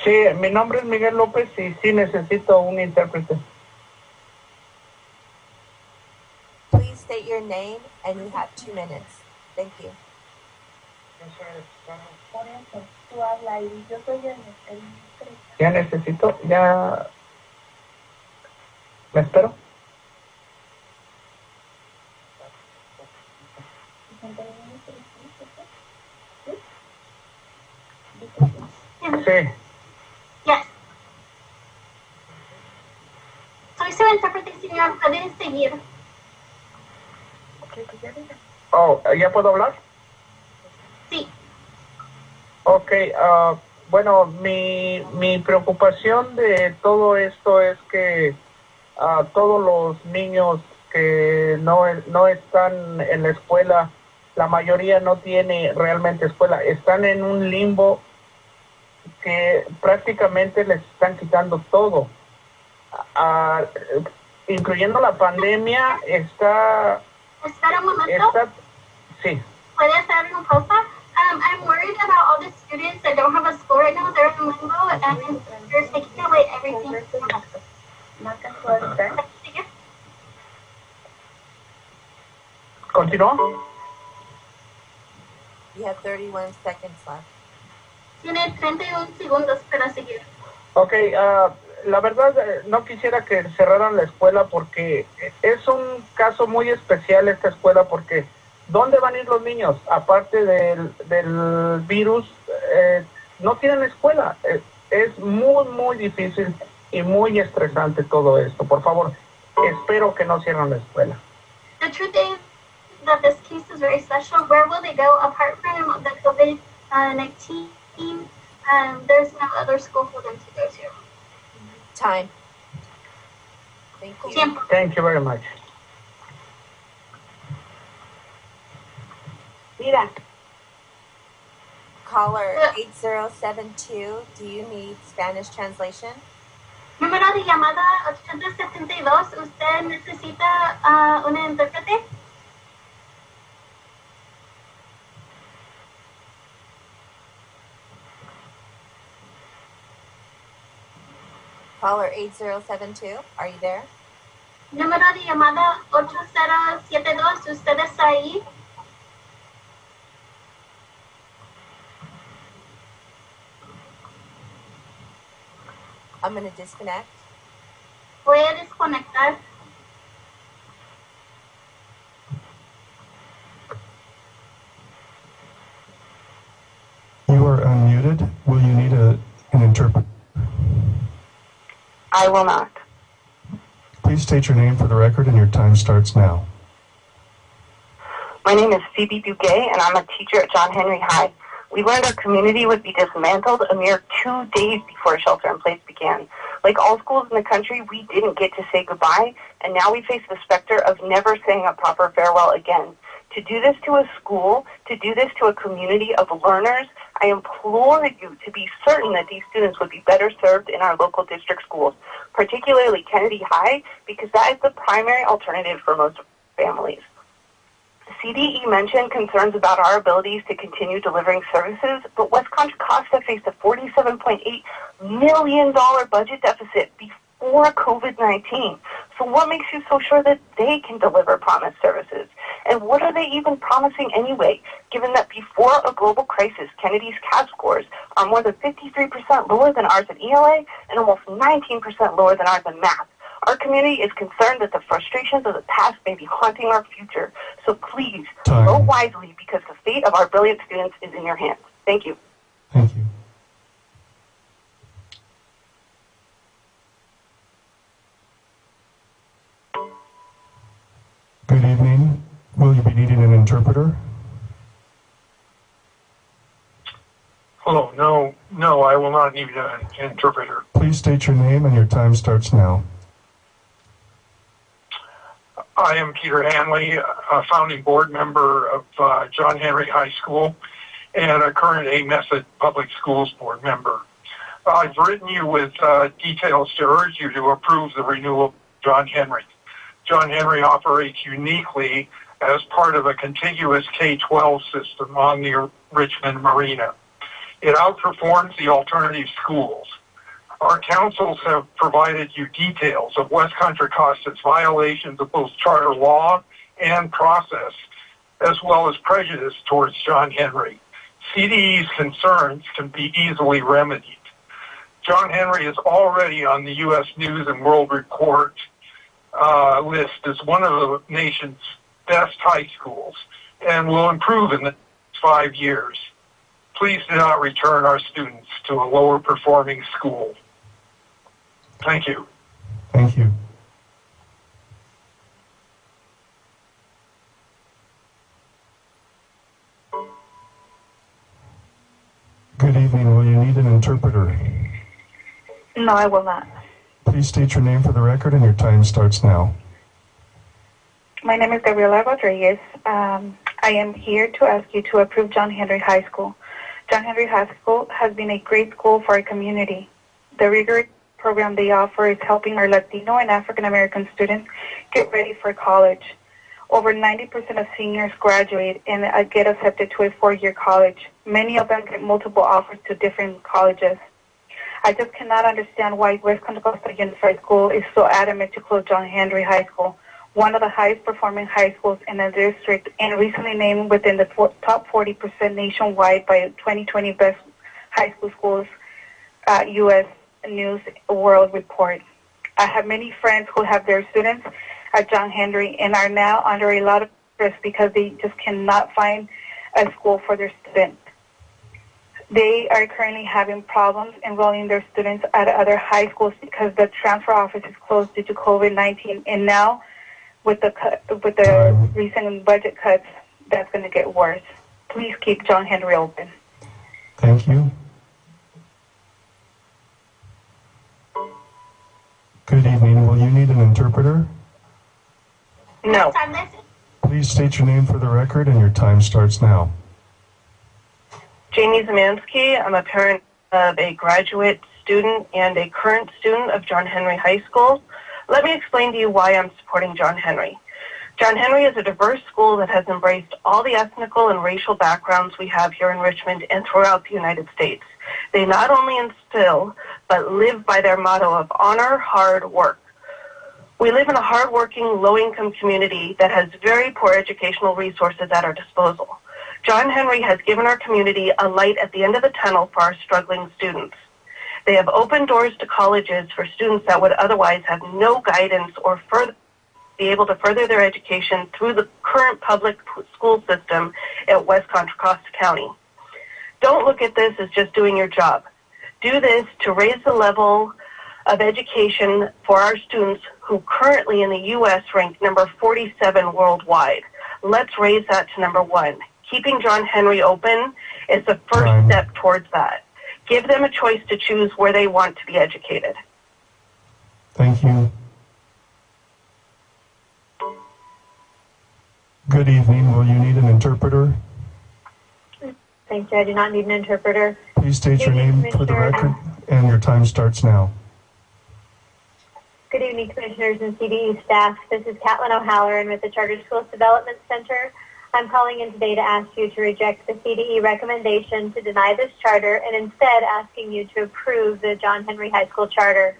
Sí, mi nombre es Miguel López y sí necesito un intérprete. Please state your name and you have 2 minutes. Thank you. Ya necesito, ya... ¿Me espero? Sí. Yes. Soy su intérprete, señor. Puede seguir. Oh, ¿ya puedo hablar? Sí. Ok, bueno, mi preocupación de todo esto es que todos los niños que no están en la escuela, la mayoría no tiene realmente escuela, están en un limbo que prácticamente les están quitando todo. Incluyendo la pandemia, Espera un momento. Sí. ¿Puede hacer una pausa? I'm worried about all the students that don't have a school right now. They're in limbo, and they're taking away everything from us. ¿Continúo? You have 31 seconds left. Tiene 31 segundos para seguir. Ok, la verdad no quisiera que cerraran la escuela porque es un caso muy especial esta escuela porque ¿dónde van a ir los niños? Aparte del virus, no tienen escuela. Es muy, muy difícil y muy estresante todo esto. Por favor, espero que no cierren la escuela. The truth is that this case is very special. Where will they go apart from the COVID-19? There's no other school for them to go to. Time. Thank you. Tiempo. Thank you very much. Mira. Caller 8072, do you need Spanish translation? Número de llamada 872, ¿usted necesita un intérprete? Caller 8072, are you there? Número de llamada 8072, ¿usted está ahí? I'm going to disconnect. Voy a desconectar. You are unmuted. Will you need an interpreter? I will not. Please state your name for the record and your time starts now. My name is Phoebe Bugay, and I'm a teacher at John Henry High. We learned our community would be dismantled a mere 2 days before shelter-in-place began. Like all schools in the country, we didn't get to say goodbye, and now we face the specter of never saying a proper farewell again. To do this to a school, to do this to a community of learners, I implore you to be certain that these students would be better served in our local district schools, particularly Kennedy High, because that is the primary alternative for most families. CDE mentioned concerns about our abilities to continue delivering services, but West Contra Costa faced a $47.8 million budget deficit before COVID-19. So what makes you so sure that they can deliver promised services? And what are they even promising anyway, given that before a global crisis, Kennedy's CAS scores are more than 53% lower than ours in ELA and almost 19% lower than ours in math? Our community is concerned that the frustrations of the past may be haunting our future. So please, vote wisely, because the fate of our brilliant students is in your hands. Thank you. Thank you. Good evening. Will you be needing an interpreter? Hello, no, I will not need an interpreter. Please state your name and your time starts now. I am Peter Hanley, a founding board member of John Henry High School and a current Amethod Public Schools board member. I've written you with details to urge you to approve the renewal of John Henry. John Henry operates uniquely as part of a contiguous K-12 system on the Richmond Marina. It outperforms the alternative schools. Our councils have provided you details of West Contra Costa's violations of both charter law and process, as well as prejudice towards John Henry. CDE's concerns can be easily remedied. John Henry is already on the U.S. News and World Report list as one of the nation's best high schools and will improve in the next 5 years. Please do not return our students to a lower performing school. Thank you. Thank you. Good evening. Will you need an interpreter? No, I will not. Please state your name for the record and your time starts now. My name is Gabriela Rodriguez. I am here to ask you to approve John Henry High School. John Henry High School has been a great school for our community. The rigorous program they offer is helping our Latino and African American students get ready for college. Over 90% of seniors graduate and get accepted to a 4-year college. Many of them get multiple offers to different colleges. I just cannot understand why West Contra Costa Unified School is so adamant to close John Henry High School, one of the highest performing high schools in the district and recently named within the top 40% nationwide by 2020 Best High School Schools U.S. News World Report. I have many friends who have their students at John Henry and are now under a lot of stress because they just cannot find a school for their students. They are currently having problems enrolling their students at other high schools because the transfer office is closed due to COVID-19. And now, with the recent budget cuts, that's going to get worse. Please keep John Henry open. Thank you. Good evening. Will you need an interpreter? No. Please state your name for the record, and your time starts now. Jamie Zamansky. I'm a parent of a graduate student and a current student of John Henry High School. Let me explain to you why I'm supporting John Henry. John Henry is a diverse school that has embraced all the ethnical and racial backgrounds we have here in Richmond and throughout the United States. They not only instill, but live by their motto of honor hard work. We live in a hardworking, low-income community that has very poor educational resources at our disposal. John Henry has given our community a light at the end of the tunnel for our struggling students. They have opened doors to colleges for students that would otherwise have no guidance or be able to further their education through the current public school system at West Contra Costa County. Don't look at this as just doing your job. Do this to raise the level of education for our students who currently in the U.S. rank number 47 worldwide. Let's raise that to number 1. Keeping John Henry open is the first step towards that. Give them a choice to choose where they want to be educated. Thank you. Good evening. Will you need an interpreter? Thank you. I do not need an interpreter. Please state your name for the record, and your time starts now. Good evening, Commissioners and CDE staff. This is Catlin O'Halloran with the Charter Schools Development Center. I'm calling in today to ask you to reject the CDE recommendation to deny this charter and instead asking you to approve the John Henry High School charter.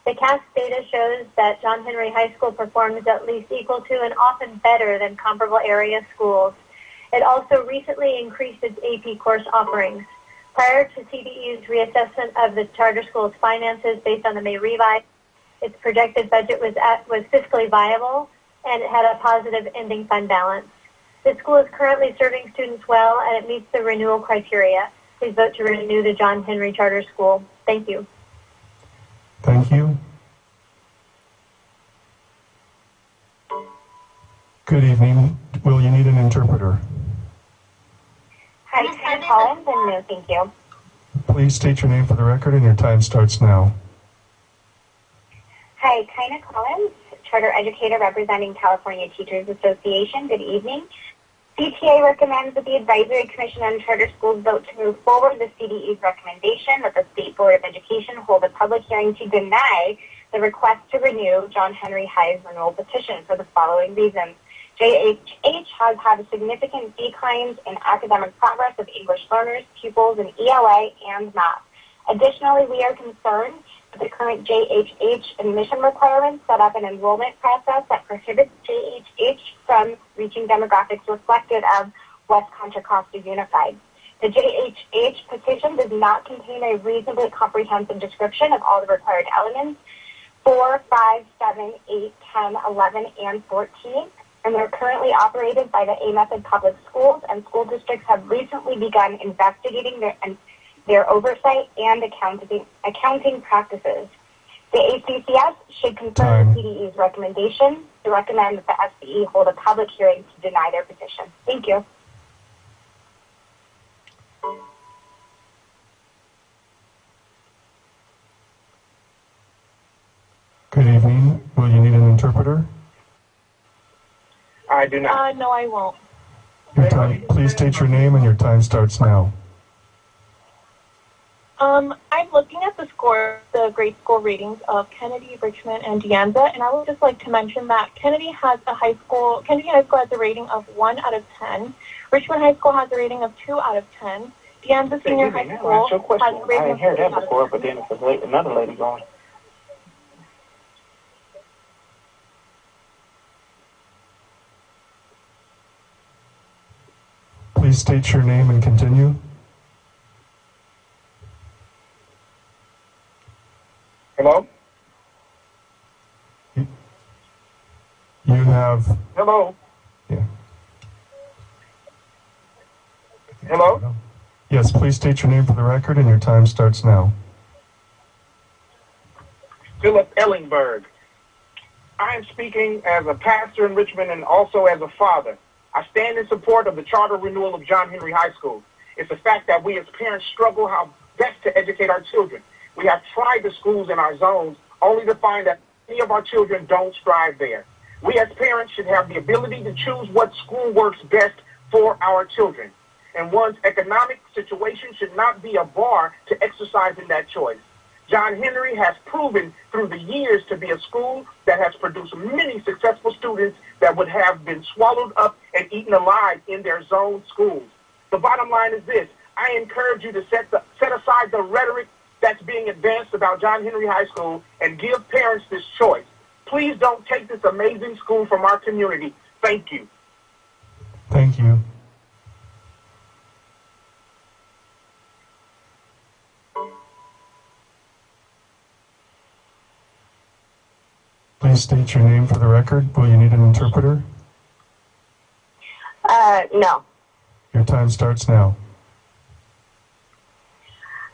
The CAS data shows that John Henry High School performs at least equal to and often better than comparable area schools. It also recently increased its AP course offerings. Prior to CDE's reassessment of the charter school's finances based on the May revise, its projected budget was fiscally viable and it had a positive ending fund balance. The school is currently serving students well and it meets the renewal criteria. Please vote to renew the John Henry Charter School. Thank you. Thank you. Good evening. Will you need an interpreter? Hi, Tina Collins, and no, thank you. Please state your name for the record, and your time starts now. Hi, Tina Collins, charter educator representing California Teachers Association. Good evening. CTA recommends that the Advisory Commission on Charter Schools vote to move forward the CDE's recommendation that the State Board of Education hold a public hearing to deny the request to renew John Henry High's renewal petition for the following reasons. JHH has had significant declines in academic progress of English learners, pupils in ELA and math. Additionally, we are concerned that the current JHH admission requirements set up an enrollment process that prohibits JHH from reaching demographics reflective of West Contra Costa Unified. The JHH petition does not contain a reasonably comprehensive description of all the required elements 4, 5, 7, 8, 10, 11, and 14. And they're currently operated by the Amethod public schools, and school districts have recently begun investigating their oversight and accounting practices. The ACCS should confirm the CDE's recommendation to recommend that the SBE hold a public hearing to deny their petition. Thank you. Good evening. Will you need an interpreter? I do not. No, I won't. Your time, please state your name, and your time starts now. I'm looking at the grade school ratings of Kennedy, Richmond, and De Anza, and I would just like to mention that Kennedy High School has a rating of 1 out of 10. Richmond High School has a rating of 2 out of 10. De Anza Senior High School has a rating of 3 out of 10. But then it's another lady going. Please state your name and continue. Hello? You have... Hello? Yeah. Hello? Yes, please state your name for the record, and your time starts now. Philip Ellingberg. I am speaking as a pastor in Richmond and also as a father. I stand in support of the charter renewal of John Henry High School. It's a fact that we as parents struggle how best to educate our children. We have tried the schools in our zones only to find that many of our children don't strive there. We as parents should have the ability to choose what school works best for our children. And one's economic situation should not be a bar to exercising that choice. John Henry has proven through the years to be a school that has produced many successful students that would have been swallowed up and eaten alive in their zone schools. The bottom line is this: I encourage you to set aside the rhetoric that's being advanced about John Henry High School and give parents this choice. Please don't take this amazing school from our community. Thank you. Thank you. Please state your name for the record. Will you need an interpreter? No. Your time starts now.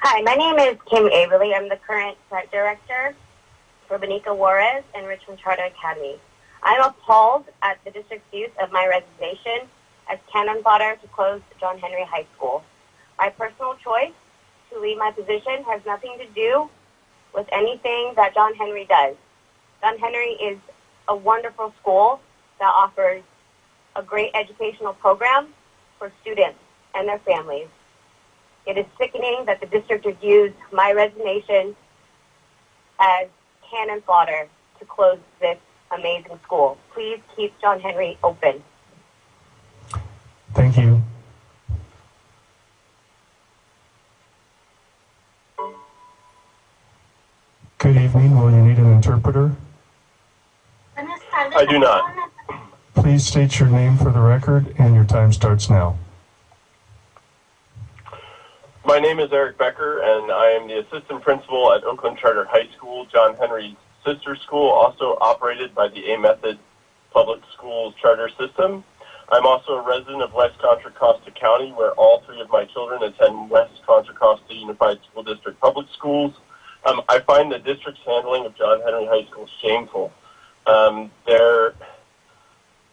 Hi, my name is Kim Averly. I'm the current site director for Benica Juarez and Richmond Charter Academy. I'm appalled at the district's use of my resignation as cannon fodder to close John Henry High School. My personal choice to leave my position has nothing to do with anything that John Henry does. John Henry is a wonderful school that offers a great educational program for students and their families. It is sickening that the district has used my resignation as cannon fodder to close this amazing school. Please keep John Henry open. Thank you. Good evening. Will you need an interpreter? I do not. Please state your name for the record, and your time starts now. My name is Eric Becker, and I am the assistant principal at Oakland Charter High School, John Henry's sister school, also operated by the Amethod Public Schools charter system. I'm also a resident of West Contra, Costa County, where all three of my children attend West Contra Costa Unified School District Public Schools. I find the district's handling of John Henry High School shameful. Their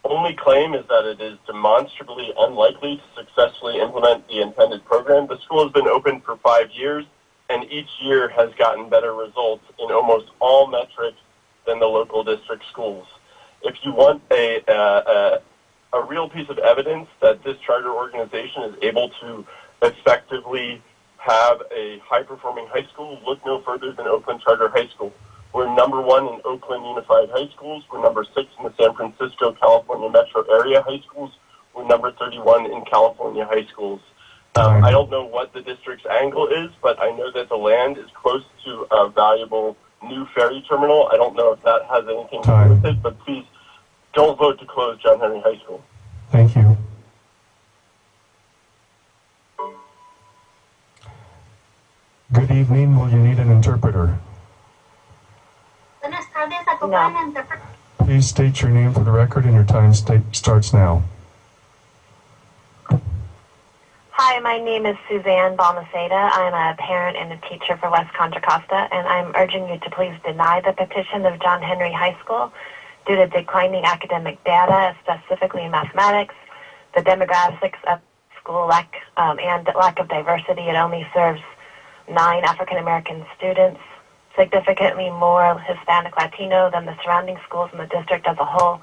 only claim is that it is demonstrably unlikely to successfully implement the intended program. The school has been open for 5 years, and each year has gotten better results in almost all metrics than the local district schools. If you want a real piece of evidence that this charter organization is able to effectively have a high-performing high school, look no further than Oakland Charter High School. We're number 1 in Oakland Unified High Schools. We're number 6 in the San Francisco, California metro area high schools. We're number 31 in California high schools. I don't know what the district's angle is, but I know that the land is close to a valuable new ferry terminal. I don't know if that has anything to do with it, but please don't vote to close John Henry High School. Thank you. Good evening. Will you need an interpreter? No. Please state your name for the record, and your time starts now. Hi, my name is Suzanne Balmaceda. I'm a parent and a teacher for West Contra Costa, and I'm urging you to please deny the petition of John Henry High School due to declining academic data, specifically in mathematics, the demographics of school and lack of diversity. It only serves 9 African American students, significantly more Hispanic Latino than the surrounding schools in the district as a whole.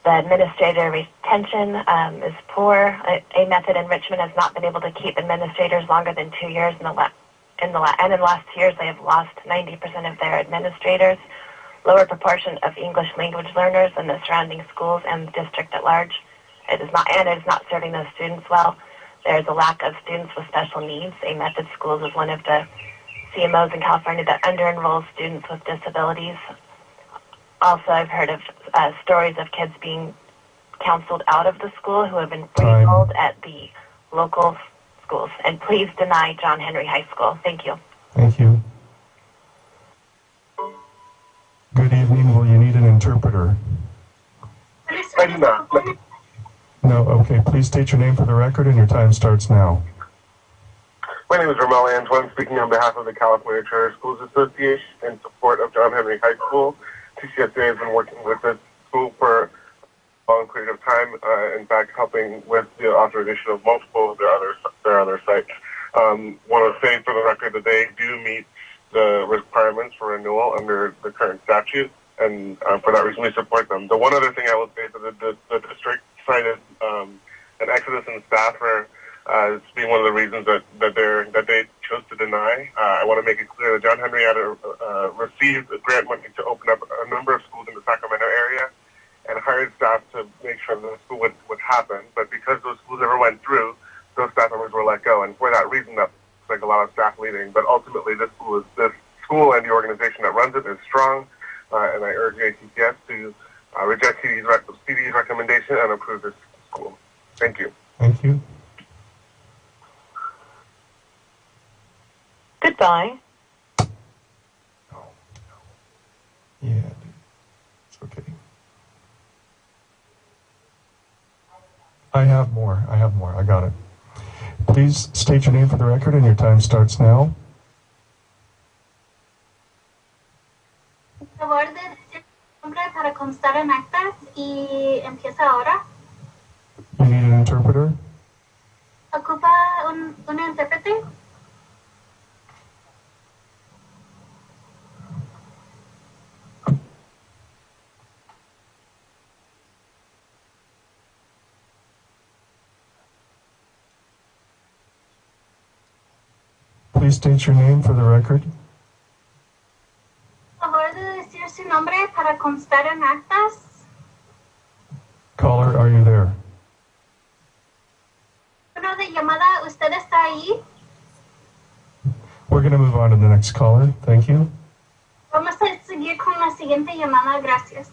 The administrator retention is poor. Amethod in Richmond has not been able to keep administrators longer than 2 years. In the last 2 years, they have lost 90% of their administrators. Lower proportion of English language learners in the surrounding schools and the district at large. It is not serving those students well. There's a lack of students with special needs. Amethod Schools is one of the CMOs in California that under-enrolls students with disabilities. Also, I've heard of stories of kids being counseled out of the school who have been re-enrolled at the local schools. And please deny John Henry High School. Thank you. Thank you. Good evening. Will you need an interpreter? I do not. No, okay. Please state your name for the record, and your time starts now. My name is Ramel Antoine, speaking on behalf of the California Charter Schools Association in support of John Henry High School. TCSA has been working with this school for a long period of time, in fact, helping with the authorization of multiple of their other sites. Want to say for the record that they do meet the requirements for renewal under the current statute, and for that reason we support them. The one other thing I will say is that the district cited an exodus in staff for as being one of the reasons that they chose to deny. I want to make it clear that John Henry had received grant money to open up a number of schools in the Sacramento area and hired staff to make sure that the school would happen. But because those schools never went through, those staff members were let go. And for that reason, that's like a lot of staff leaving. But ultimately, this school and the organization that runs it is strong. And I urge JHHS to reject CDE's recommendation and approve this school. Thank you. Thank you. Goodbye. Yeah, dude. It's okay. I have more. I got it. Please state your name for the record, and your time starts now. Por favor, de decir su nombre para constar en actas y empieza ahora. You need an interpreter? ¿Ocupa un intérprete? Please state your name for the record. Por favor, de decir su nombre para constar en actas. Caller, are you there? Número de llamada, ¿usted está ahí? We're going to move on to the next caller. Thank you. Vamos a seguir con la siguiente llamada, gracias.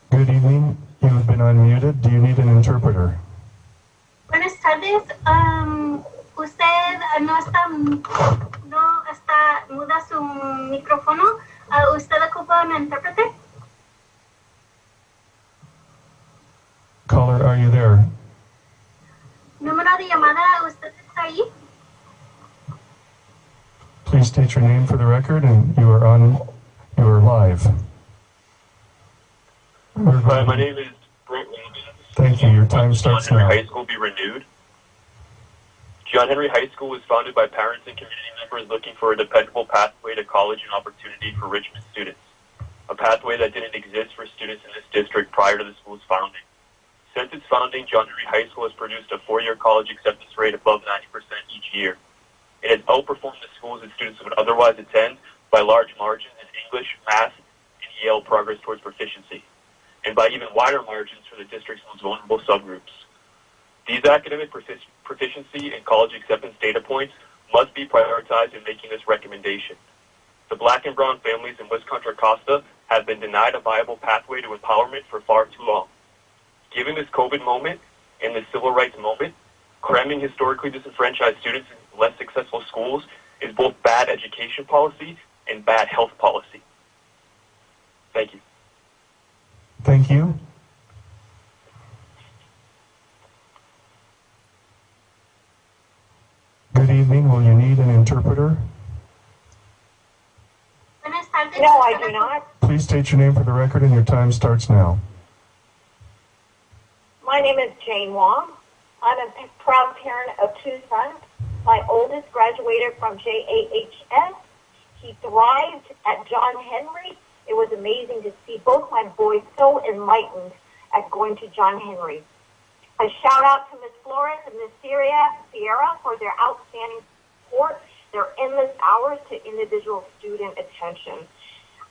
Good evening. You have been unmuted. Do you need an interpreter? Buenas tardes. Usted no está muda su micrófono. ¿Usted ocupa un intérprete? Caller, are you there? Número de llamada, ¿usted está ahí? Please state your name for the record, and you are live. Hi, my name is Brent Williams. Thank you. Your time starts John Henry now. High School be renewed. John Henry High School was founded by parents and community members looking for a dependable pathway to college and opportunity for Richmond students, a pathway that didn't exist for students in this district prior to the school's founding. Since its founding, John Henry High School has produced a 4-year college acceptance rate above 90% each year. It has outperformed the schools its students would otherwise attend by large margins in English, math, and Yale progress towards proficiency, and by even wider margins for the district's most vulnerable subgroups. These academic proficiency and college acceptance data points must be prioritized in making this recommendation. The Black and brown families in West Contra Costa have been denied a viable pathway to empowerment for far too long. Given this COVID moment and this civil rights moment, cramming historically disenfranchised students in less successful schools is both bad education policy and bad health policy. Thank you. Thank you. Good evening. Will you need an interpreter? Buenas tardes. No, I do not. Please state your name for the record, and your time starts now. My name is Jane Wong. I'm a proud parent of 2 sons. My oldest graduated from JHHS. He thrived at John Henry. It was amazing to see both my boys so enlightened at going to John Henry. A shout out to Ms. Flores and Ms. Sierra for their outstanding support, their endless hours to individual student attention.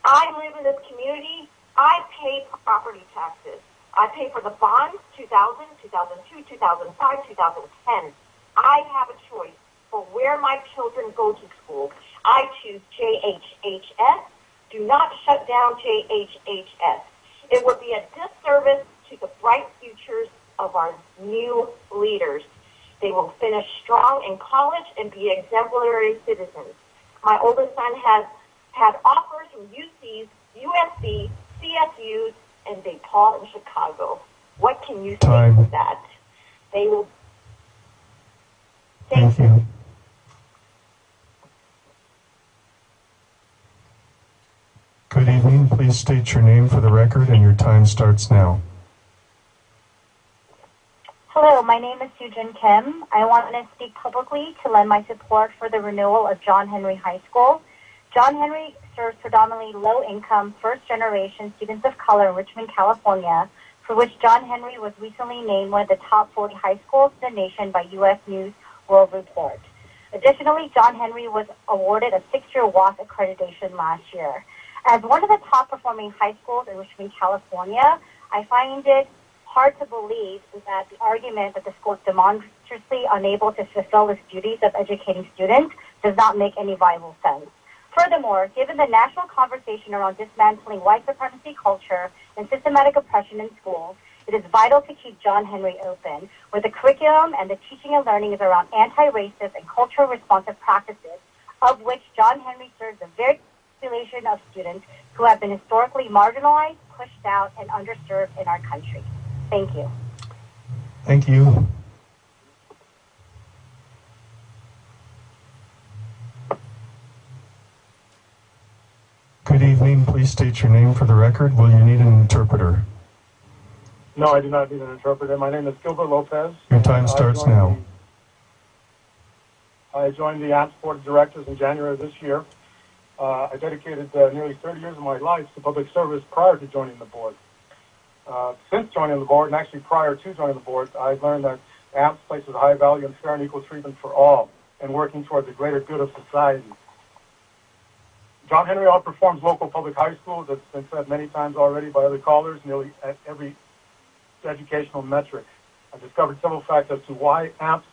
I live in this community. I pay property taxes. I pay for the bonds, 2000, 2002, 2005, 2010. I have a choice for where my children go to school. I choose JHHS. Do not shut down JHHS. It would be a disservice to the bright futures of our new leaders. They will finish strong in college and be exemplary citizens. My oldest son has had offers from UCs, USC, CSUs, and DePaul and Chicago. What can you say Time. to that? They will. Thank you. Good evening. Please state your name for the record, and your time starts now. Hello, my name is Sujin Kim. I want to speak publicly to lend my support for the renewal of John Henry High School. John Henry serves predominantly low-income, first-generation students of color in Richmond, California, for which John Henry was recently named one of the top 40 high schools in the nation by U.S. News World Report. Additionally, John Henry was awarded a 6-year WASC accreditation last year. As one of the top-performing high schools in Richmond, California, I find it hard to believe that the argument that the school is demonstrably unable to fulfill its duties of educating students does not make any viable sense. Furthermore, given the national conversation around dismantling white supremacy culture and systematic oppression in schools, it is vital to keep John Henry open, where the curriculum and the teaching and learning is around anti-racist and cultural responsive practices, of which John Henry serves a very population of students who have been historically marginalized, pushed out, and underserved in our country. Thank you. Thank you. Good evening. Please state your name for the record. Will you need an interpreter? No, I do not need an interpreter. My name is Gilbert Lopez. Your time starts now. I joined the AMPS Board of Directors in January of this year. I dedicated nearly 30 years of my life to public service prior to joining the board. Since joining the board, and actually prior to joining the board, I've learned that AMPS places a high value on fair and equal treatment for all and working towards the greater good of society. John Henry outperforms local public high schools, as has been said many times already by other callers, nearly at every educational metric. I've discovered several facts as to why AMPS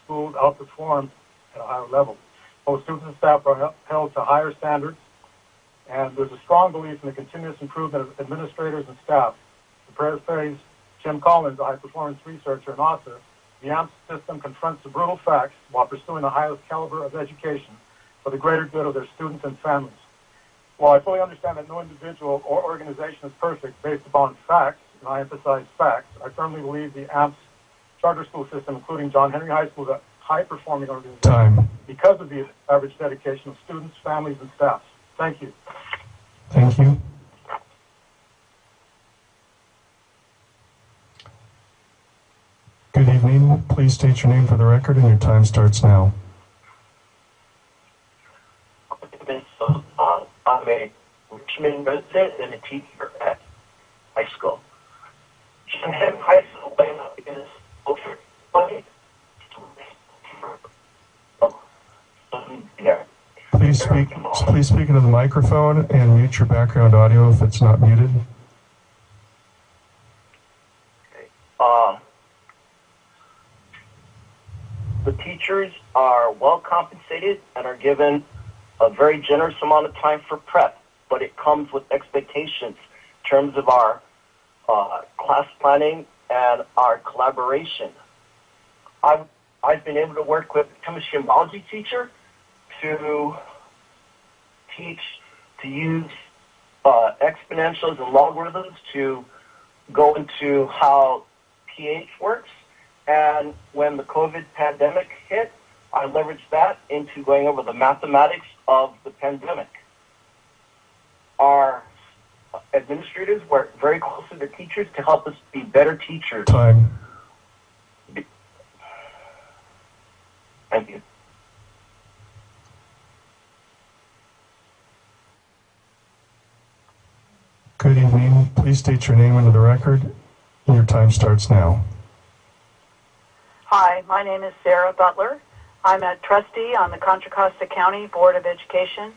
schools outperform at a higher level. Both students and staff are held to higher standards, and there's a strong belief in the continuous improvement of administrators and staff. To paraphrase Jim Collins, a high-performance researcher and author, the AMPS system confronts the brutal facts while pursuing the highest caliber of education for the greater good of their students and families. While I fully understand that no individual or organization is perfect based upon facts, and I emphasize facts, I firmly believe the AMPS charter school system, including John Henry High School, is a high-performing organization because of the average dedication of students, families, and staff. Thank you. Thank you. Good evening. Please state your name for the record, and your time starts now. I'm a Richmond resident and a teacher at high school. John Henry High School is over 20. Please speak into the microphone and mute your background audio if it's not muted. The teachers are well compensated and are given a very generous amount of time for prep, but it comes with expectations in terms of our class planning and our collaboration. I've been able to work with a chemistry and biology teacher to use exponentials and logarithms to go into how pH works. And when the COVID pandemic hit, I leveraged that into going over the mathematics of the pandemic. Our administrators work very closely with the teachers to help us be better teachers. Time. Thank you. Good evening. Please state your name into the record. Your time starts now. Hi, my name is Sarah Butler. I'm a trustee on the Contra Costa County Board of Education.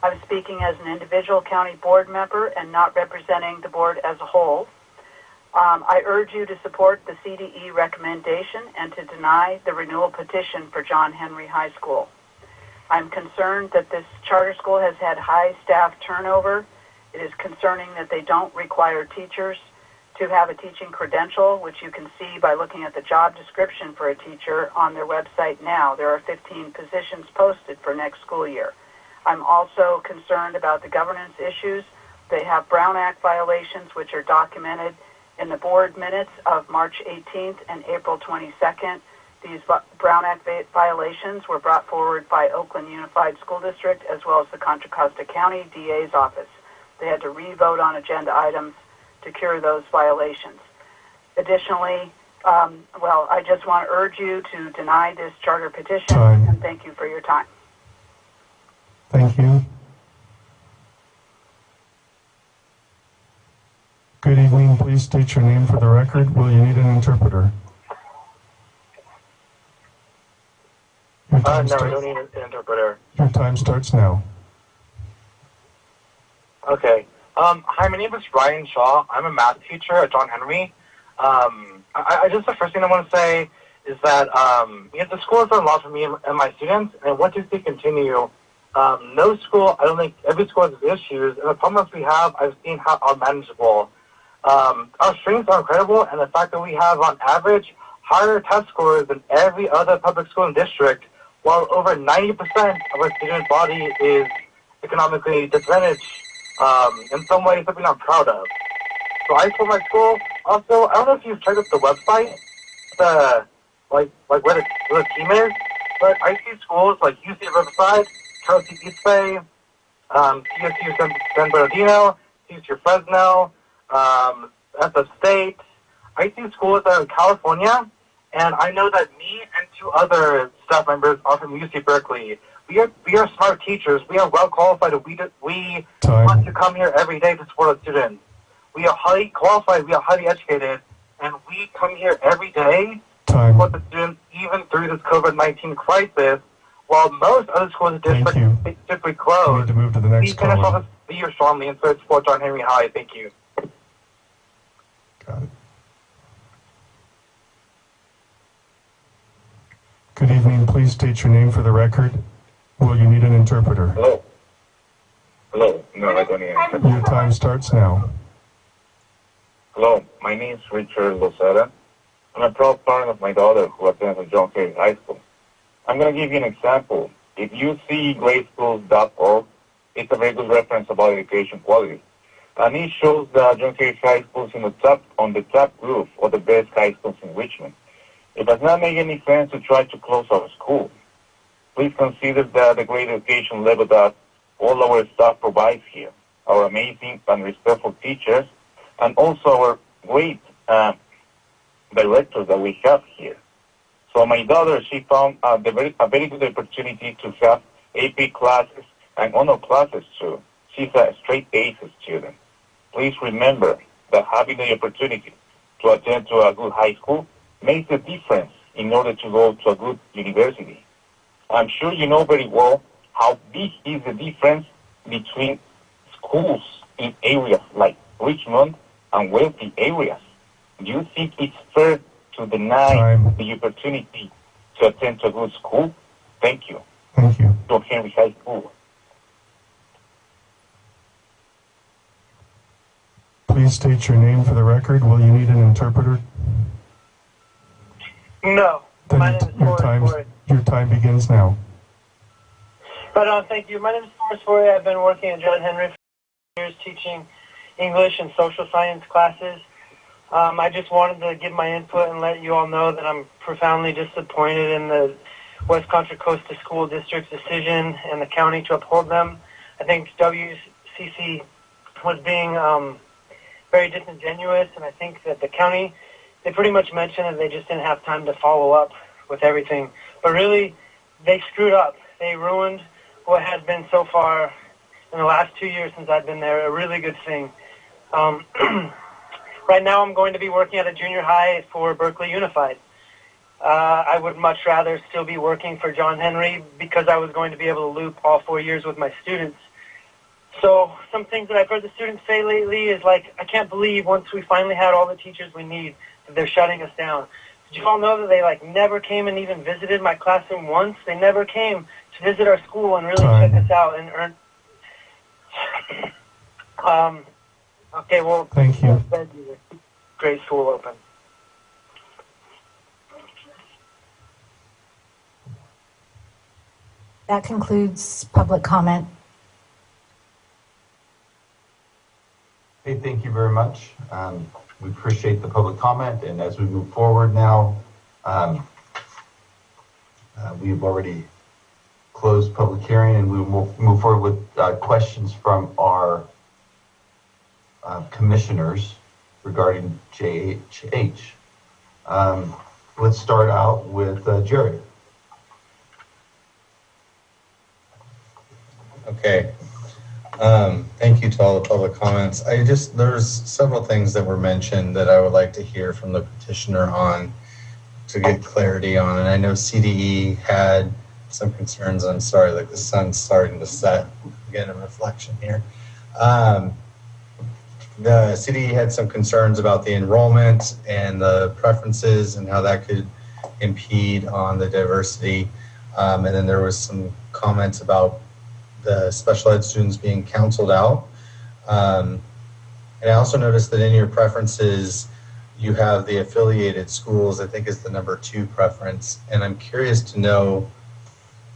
I'm speaking as an individual county board member and not representing the board as a whole. I urge you to support the CDE recommendation and to deny the renewal petition for John Henry High School. I'm concerned that this charter school has had high staff turnover. It is concerning that they don't require teachers to have a teaching credential, which you can see by looking at the job description for a teacher on their website now. There are 15 positions posted for next school year. I'm also concerned about the governance issues They have Brown Act violations, which are documented in the board minutes of March 18th and April 22nd. These Brown Act violations were brought forward by Oakland Unified School District as well as the Contra Costa County DA's office. They had to re-vote on agenda items to cure those violations. Additionally, I just want to urge you to deny this charter petition, and thank you for your time. Thank you. Good evening. Please state your name for the record. Will you need an interpreter? No, we don't need an interpreter. Your time starts now. Okay. Hi, my name is Ryan Shaw. I'm a math teacher at John Henry. Just the first thing I want to say is that the school has done a lot for me and my students, and I want to see continue. No school, I don't think every school has issues, and the problems we have, I've seen how are manageable. Our strengths are incredible, and the fact that we have, on average, higher test scores than every other public school in the district, while over 90% of our student body is economically disadvantaged, in some ways something I'm proud of. So I told my school, also, I don't know if you've checked out the website, where the team is, but I see schools like UC Riverside, Chelsea East Bay, CSU San Bernardino, CSU Fresno, SF State. I see schools that are in California, and I know that me and two other staff members are from UC Berkeley. We are smart teachers. We are well qualified. We want to come here every day to support our students. We are highly qualified. We are highly educated, and we come here every day to support the students, even through this COVID-19 crisis. While most other schools in the district typically close, I need to move to the next we finish off the year strongly and so support John Henry High. Thank you. Got it. Good evening. Please state your name for the record. Will you need an interpreter? Hello. Hello. No, I don't need an interpreter. Your time starts now. Hello. My name is Richard Lozada. I'm a proud parent of my daughter who attends John Henry High School. I'm going to give you an example. If you see gradeschools.org, it's a very good reference about education quality. And it shows that John Henry High School is on the top group of the best high schools in Richmond. It does not make any sense to try to close our school. Please consider that the great education level that all our staff provides here, our amazing and respectful teachers, and also our great directors that we have here. So my daughter, she found a very good opportunity to have AP classes and honor classes too. She's a straight A's student. Please remember that having the opportunity to attend to a good high school makes a difference in order to go to a good university. I'm sure you know very well how big is the difference between schools in areas like Richmond and wealthy areas. Do you think it's fair to deny the opportunity to attend to a good school? Thank you. Thank you. John Henry High School. Please state your name for the record. Will you need an interpreter? No. My name is Your time begins now. Right on, thank you. My name is Forrest Fourier. I've been working at John Henry for years teaching English and social science classes. I just wanted to give my input and let you all know that I'm profoundly disappointed in the West Contra Costa School District's decision and the county to uphold them. I think WCC was being very disingenuous, and I think that the county, they pretty much mentioned that they just didn't have time to follow up with everything. But really, they screwed up. They ruined what has been so far in the last 2 years since I've been there, a really good thing. Right now I'm going to be working at a junior high for Berkeley Unified. I would much rather still be working for John Henry because I was going to be able to loop all 4 years with my students. So some things that I've heard the students say lately is like, I can't believe once we finally had all the teachers we need, that they're shutting us down. Did you all know that they never came and even visited my classroom once? They never came to visit our school and really check us out and earn. Okay, well, thank you. Great school open. That concludes public comment. Okay, thank you very much. We appreciate the public comment, and as we move forward now, we've already closed public hearing, and we will move forward with questions from our commissioners regarding JHH. Let's start out with Jared. Okay. Thank you to all the public comments. There's several things that were mentioned that I would like to hear from the petitioner on to get clarity on. And I know CDE had some concerns. I'm sorry, like the sun's starting to set. Again, a reflection here. The CDE had some concerns about the enrollment and the preferences and how that could impede on the diversity. And then there was some comments about the special ed students being counseled out. And I also noticed that in your preferences, you have the affiliated schools, I think is the number 2 preference. And I'm curious to know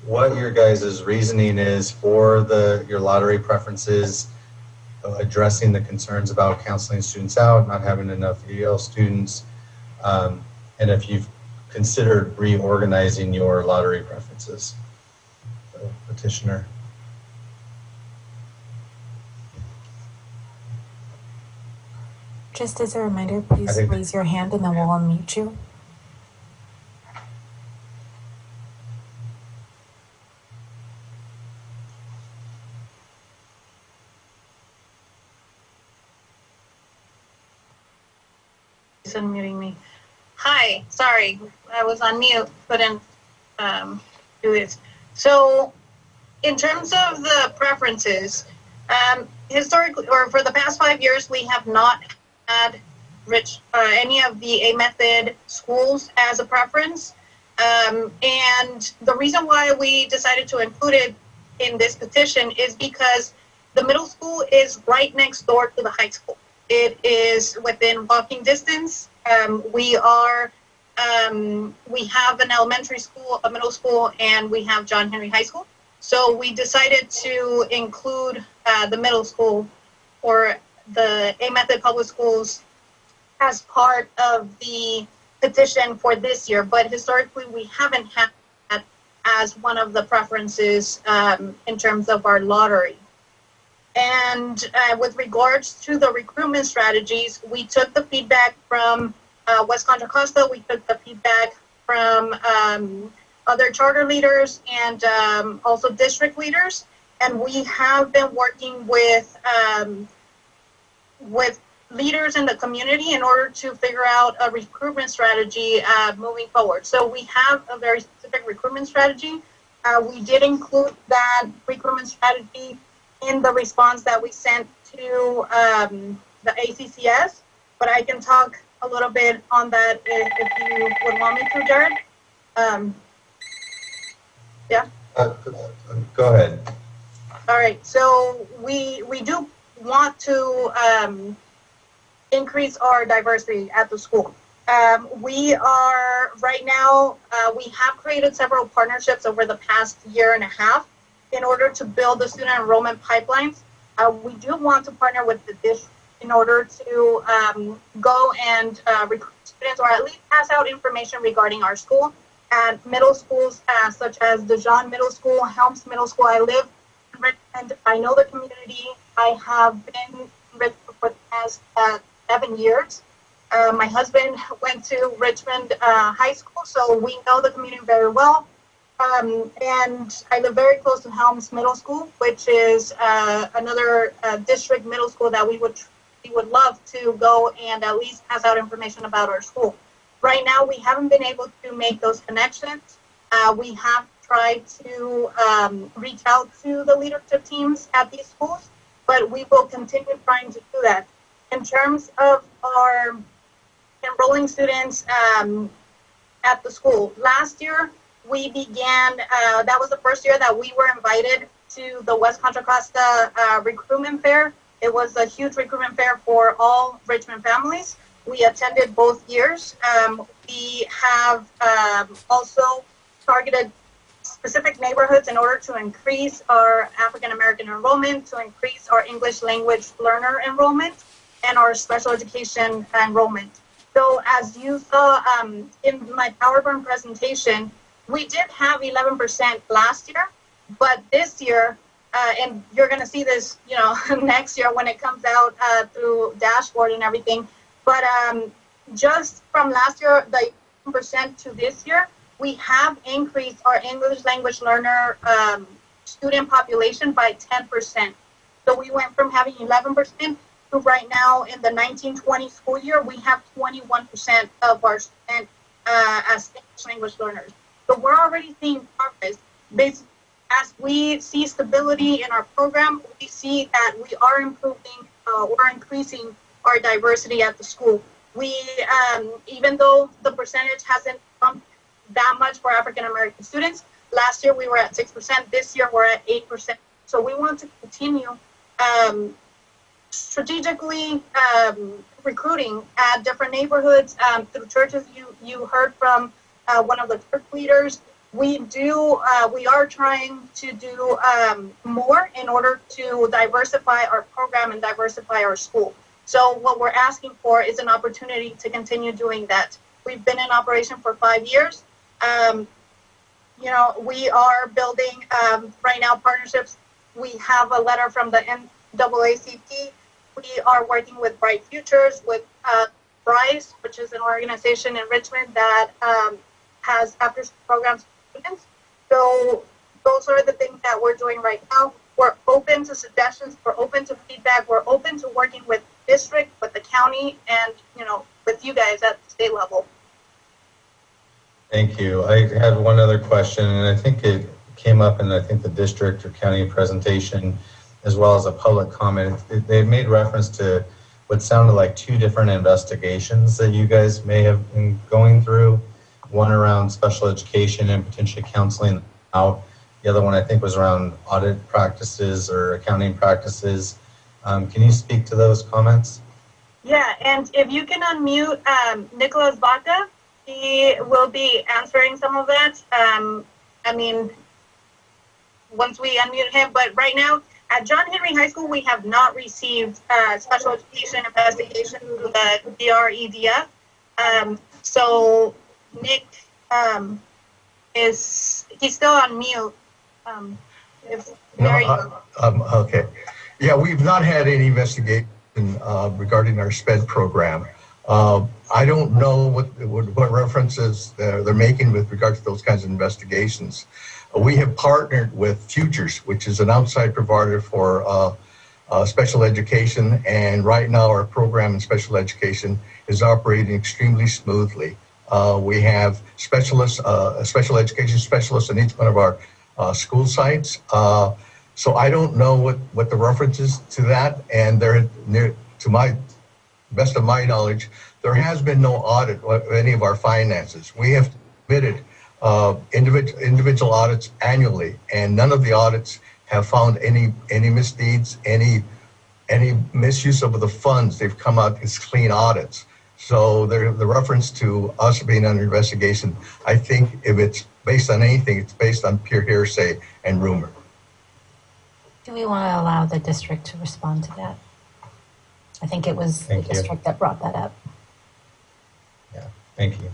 what your guys' reasoning is for your lottery preferences, addressing the concerns about counseling students out, not having enough EL students, and if you've considered reorganizing your lottery preferences. So, petitioner. Just as a reminder, please raise your hand and then we'll unmute you. He's unmuting me. Hi, sorry, I was on mute, couldn't do this. So, in terms of the preferences, historically, or for the past 5 years, we have not had any of the Amethod schools as a preference. And the reason why we decided to include it in this petition is because the middle school is right next door to the high school. It is within walking distance. We have an elementary school, a middle school, and we have John Henry High School. So we decided to include the middle school or the Amethod Public Schools as part of the petition for this year. But historically, we haven't had that as one of the preferences in terms of our lottery. And with regards to the recruitment strategies, we took the feedback from West Contra Costa. We took the feedback from other charter leaders and also district leaders. And we have been working with leaders in the community in order to figure out a recruitment strategy moving forward. So we have a very specific recruitment strategy. We did include that recruitment strategy in the response that we sent to the ACCS, but I can talk a little bit on that if you would want me to, Jared. Yeah? Go ahead. All right, so we do want to increase our diversity at the school. We are, right now, we have created several partnerships over the past year and a half in order to build the student enrollment pipelines. We do want to partner with the district in order to go and recruit students or at least pass out information regarding our school at middle schools such as Dijon Middle School, Helms Middle School. I live in Richmond. I know the community. I have been in Richmond for the past 7 years. My husband went to Richmond High School, so we know the community very well. And I live very close to Helms Middle School, which is another district middle school that we would love to go and at least pass out information about our school. Right now, we haven't been able to make those connections. We have tried to reach out to the leadership teams at these schools, but we will continue trying to do that. In terms of our enrolling students at the school, last year, we began, that was the first year that we were invited to the West Contra Costa recruitment fair. It was a huge recruitment fair for all Richmond families. We attended both years. We have also targeted specific neighborhoods in order to increase our African American enrollment, to increase our English language learner enrollment. and our special education enrollment. So as you saw in my PowerPoint presentation, we did have 11% last year, but this year, and you're going to see this, next year when it comes out through dashboard and everything. But just from last year, the 11% to this year, we have increased our English language learner student population by 10%. So we went from having 11% to right now in the 1920 school year, we have 21% of our students as English language learners. So we're already seeing progress. Basically, as we see stability in our program, we see that we are improving or increasing our diversity at the school. We, even though the percentage hasn't come that much for African American students, last year we were at 6%, this year we're at 8%. So we want to continue strategically recruiting at different neighborhoods through churches. You heard from one of the church leaders. We are trying to do more in order to diversify our program and diversify our school. So what we're asking for is an opportunity to continue doing that. We've been in operation for 5 years. We are building right now partnerships. We have a letter from the NAACP. We are working with Bright Futures, with Bryce, which is an organization in Richmond that has after-school programs for students. So those are the things that we're doing right now. We're open to suggestions. We're open to feedback. We're open to working with district, with the county, and with you guys at the state level. Thank you. I had one other question, and I think it came up in the district or county presentation, as well as a public comment. They made reference to what sounded like 2 different investigations that you guys may have been going through. One around special education and potentially counseling out. The other one I think was around audit practices or accounting practices. Can you speak to those comments? Yeah, and if you can unmute Nicholas Baca, he will be answering some of that. Once we unmute him, but right now at John Henry High School, we have not received special education investigation through the DREDF. So Nick he's still on mute. Okay. Yeah, we've not had any investigation regarding our SPED program. I don't know what references they're making with regard to those kinds of investigations. We have partnered with Futures, which is an outside provider for special education, and right now our program in special education is operating extremely smoothly. We have specialists, special education specialists in each one of our school sites. So I don't know what the reference is to that, and to my best of my knowledge, there has been no audit of any of our finances. We have submitted individual audits annually, and none of the audits have found any misdeeds, any misuse of the funds. They've come out as clean audits. So the reference to us being under investigation, I think if it's based on anything, it's based on pure hearsay and rumor. Do we want to allow the district to respond to that? I think it was the district that brought that up. Yeah, thank you.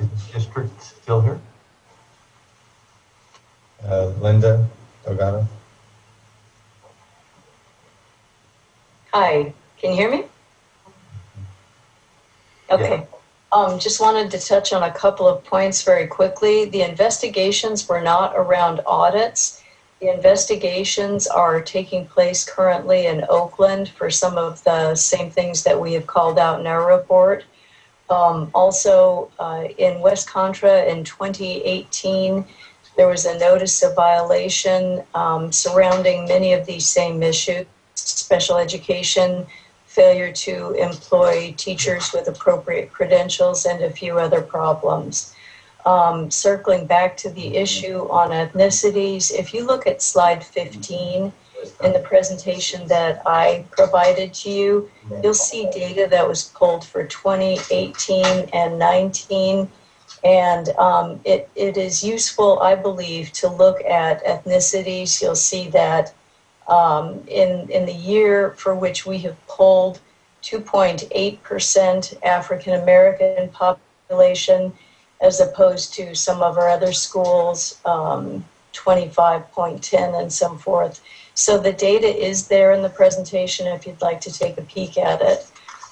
Is the district still here? Linda Delgado. Hi, can you hear me? Okay. Just wanted to touch on a couple of points very quickly. The investigations were not around audits. The investigations are taking place currently in Oakland for some of the same things that we have called out in our report. Also, in West Contra in 2018, there was a notice of violation surrounding many of these same issues: special education, failure to employ teachers with appropriate credentials, and a few other problems. Circling back to the issue on ethnicities, if you look at slide 15 in the presentation that I provided to you, you'll see data that was pulled for 2018 and 19. And it is useful, I believe, to look at ethnicities. You'll see that in the year for which we have polled 2.8% African American population, as opposed to some of our other schools, 25.10 and so forth. So the data is there in the presentation if you'd like to take a peek at it.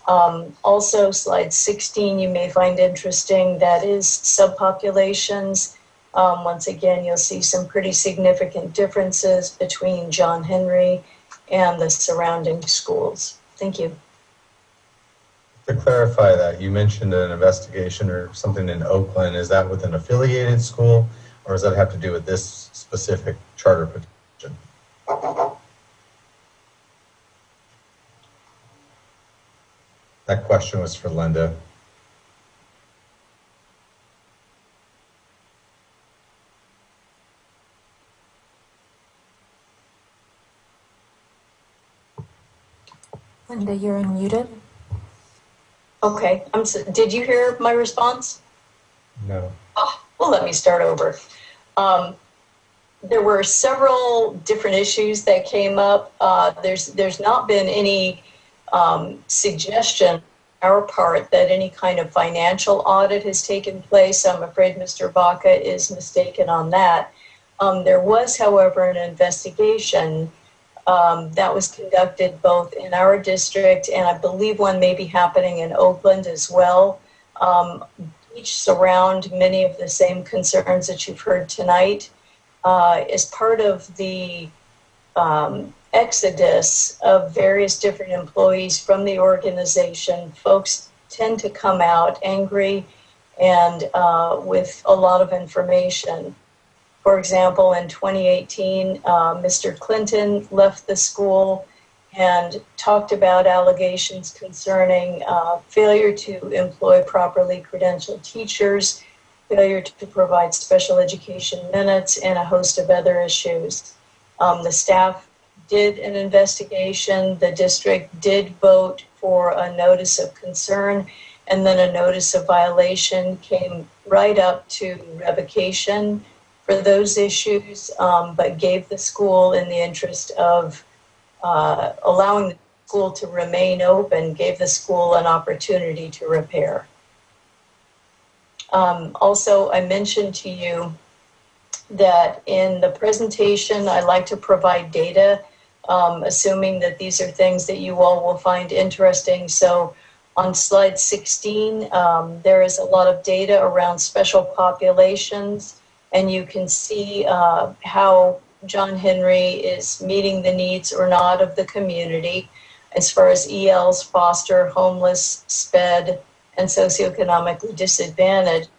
Also, slide 16 you may find interesting. That is subpopulations. Once again, you'll see some pretty significant differences between John Henry and the surrounding schools. Thank you. To clarify that, you mentioned an investigation or something in Oakland. Is that with an affiliated school, or does that have to do with this specific charter petition? That question was for Linda. Linda, you're unmuted. Okay, did you hear my response? No. Oh, well, let me start over. There were several different issues that came up. There's not been any suggestion on our part that any kind of financial audit has taken place. I'm afraid Mr. Baca is mistaken on that. There was, however, an investigation that was conducted both in our district and I believe one may be happening in Oakland as well. Each surround many of the same concerns that you've heard tonight. As part of the exodus of various different employees from the organization, folks tend to come out angry and with a lot of information. For example, in 2018, Mr. Clinton left the school and talked about allegations concerning failure to employ properly credentialed teachers, failure to provide special education minutes, and a host of other issues. The staff did an investigation. The district did vote for a notice of concern, and then a notice of violation came right up to revocation for those issues, but gave the school, in the interest of allowing the school to remain open, gave the school an opportunity to repair. Also, I mentioned to you that in the presentation, I like to provide data, assuming that these are things that you all will find interesting. So on slide 16, there is a lot of data around special populations, and you can see how John Henry is meeting the needs or not of the community as far as ELs, foster, homeless, SPED, and socioeconomically disadvantaged.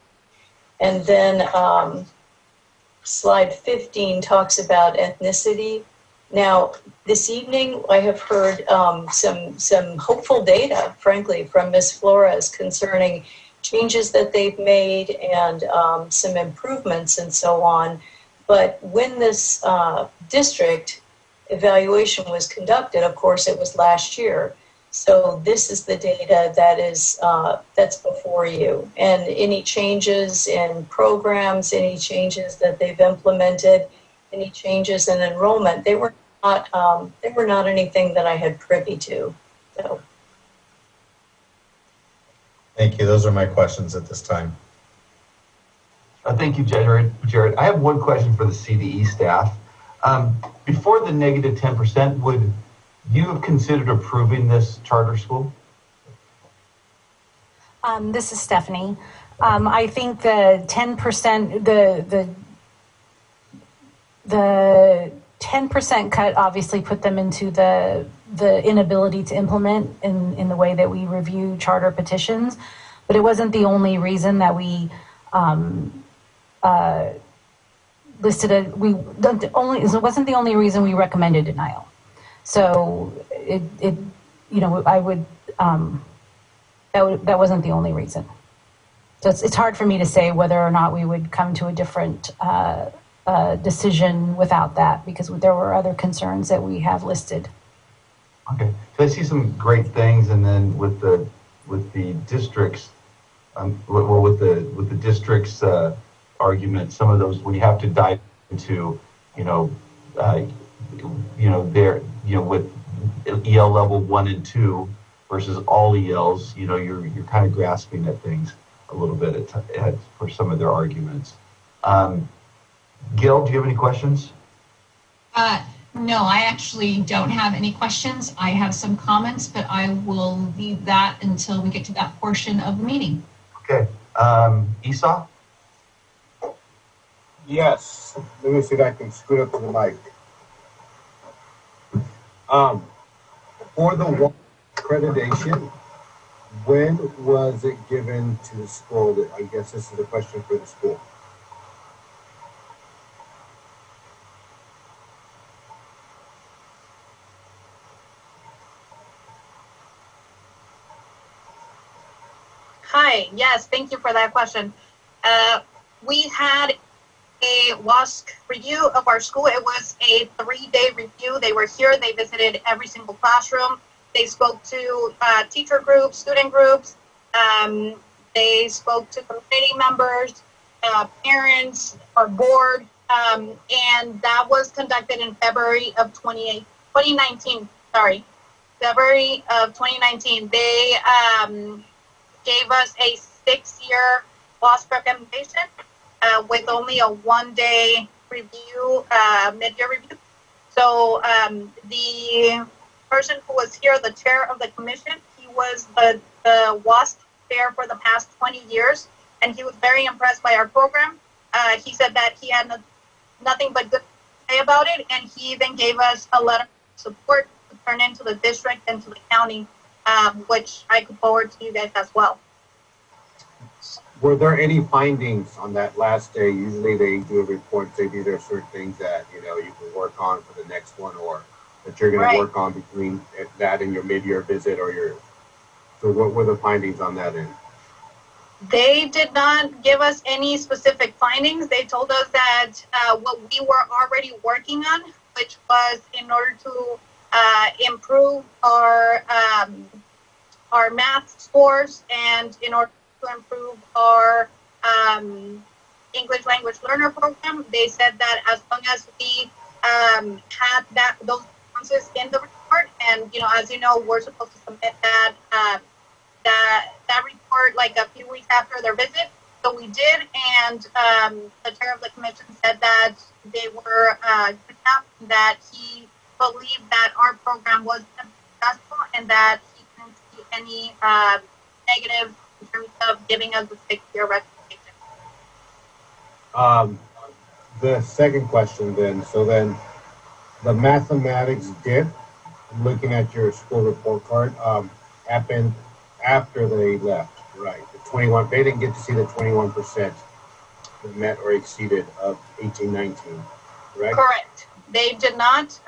And then slide 15 talks about ethnicity. Now, this evening, I have heard some hopeful data, frankly, from Ms. Flores concerning changes that they've made and some improvements and so on. But when this district evaluation was conducted, of course, it was last year. So this is the data that is that's before you. And any changes in programs, any changes that they've implemented, any changes in enrollment, they were not anything that I had privy to. So. Thank you. Those are my questions at this time. Thank you, Jared. I have one question for the CDE staff. Before the negative 10%, would you have considered approving this charter school? This is Stephanie. I think the 10%, the 10% cut obviously put them into the inability to implement in the way that we review charter petitions, but it wasn't the only reason that we listed it. It wasn't the only reason we recommended denial. So I would that wasn't the only reason. So it's hard for me to say whether or not we would come to a different decision without that, because there were other concerns that we have listed. Okay, so I see some great things, and then with the district's well, with the district's argument, some of those when you have to dive into, with EL level 1 and 2 versus all ELs, you're kind of grasping at things a little bit for some of their arguments. Gil, do you have any questions? No, I actually don't have any questions. I have some comments, but I will leave that until we get to that portion of the meeting. Okay. Esau? Yes. Let me see if I can scoot up to the mic. For the accreditation, when was it given to the school? I guess this is a question for the school. Hi, yes, thank you for that question. We had a WASC review of our school. It was a 3-day review. They were here, they visited every single classroom. They spoke to teacher groups, student groups. They spoke to community members, parents, our board, and that was conducted in February of 2019. February of 2019. They gave us a 6-year WASC recommendation with only a 1-day review, mid-year review. So the person who was here, the chair of the commission, he was the WASC chair for the past 20 years, and he was very impressed by our program. He said that he had nothing but good to say about it, and he even gave us a letter of support to turn into the district and to the county, which I could forward to you guys as well. Were there any findings on that last day? Usually they do a report, say these are certain things that you can work on for the next one, or that you're going to work on between that and your mid-year visit, or so what were the findings on that end? They did not give us any specific findings. They told us that what we were already working on, which was in order to improve our math scores, and in order to improve our English language learner program, they said that as long as we had those responses in the report, and as you know, we're supposed to submit that report like a few weeks after their visit. So we did, and the chair of the commission said that they were good enough, that he believed that our program was successful, and that he didn't see any negative in terms of giving us the 6-year recommendation. The second question then, so then the mathematics dip, looking at your school report card, happened after they left, right? The 21, they didn't get to see the 21% that met or exceeded of 18-19, right? Correct. They did not.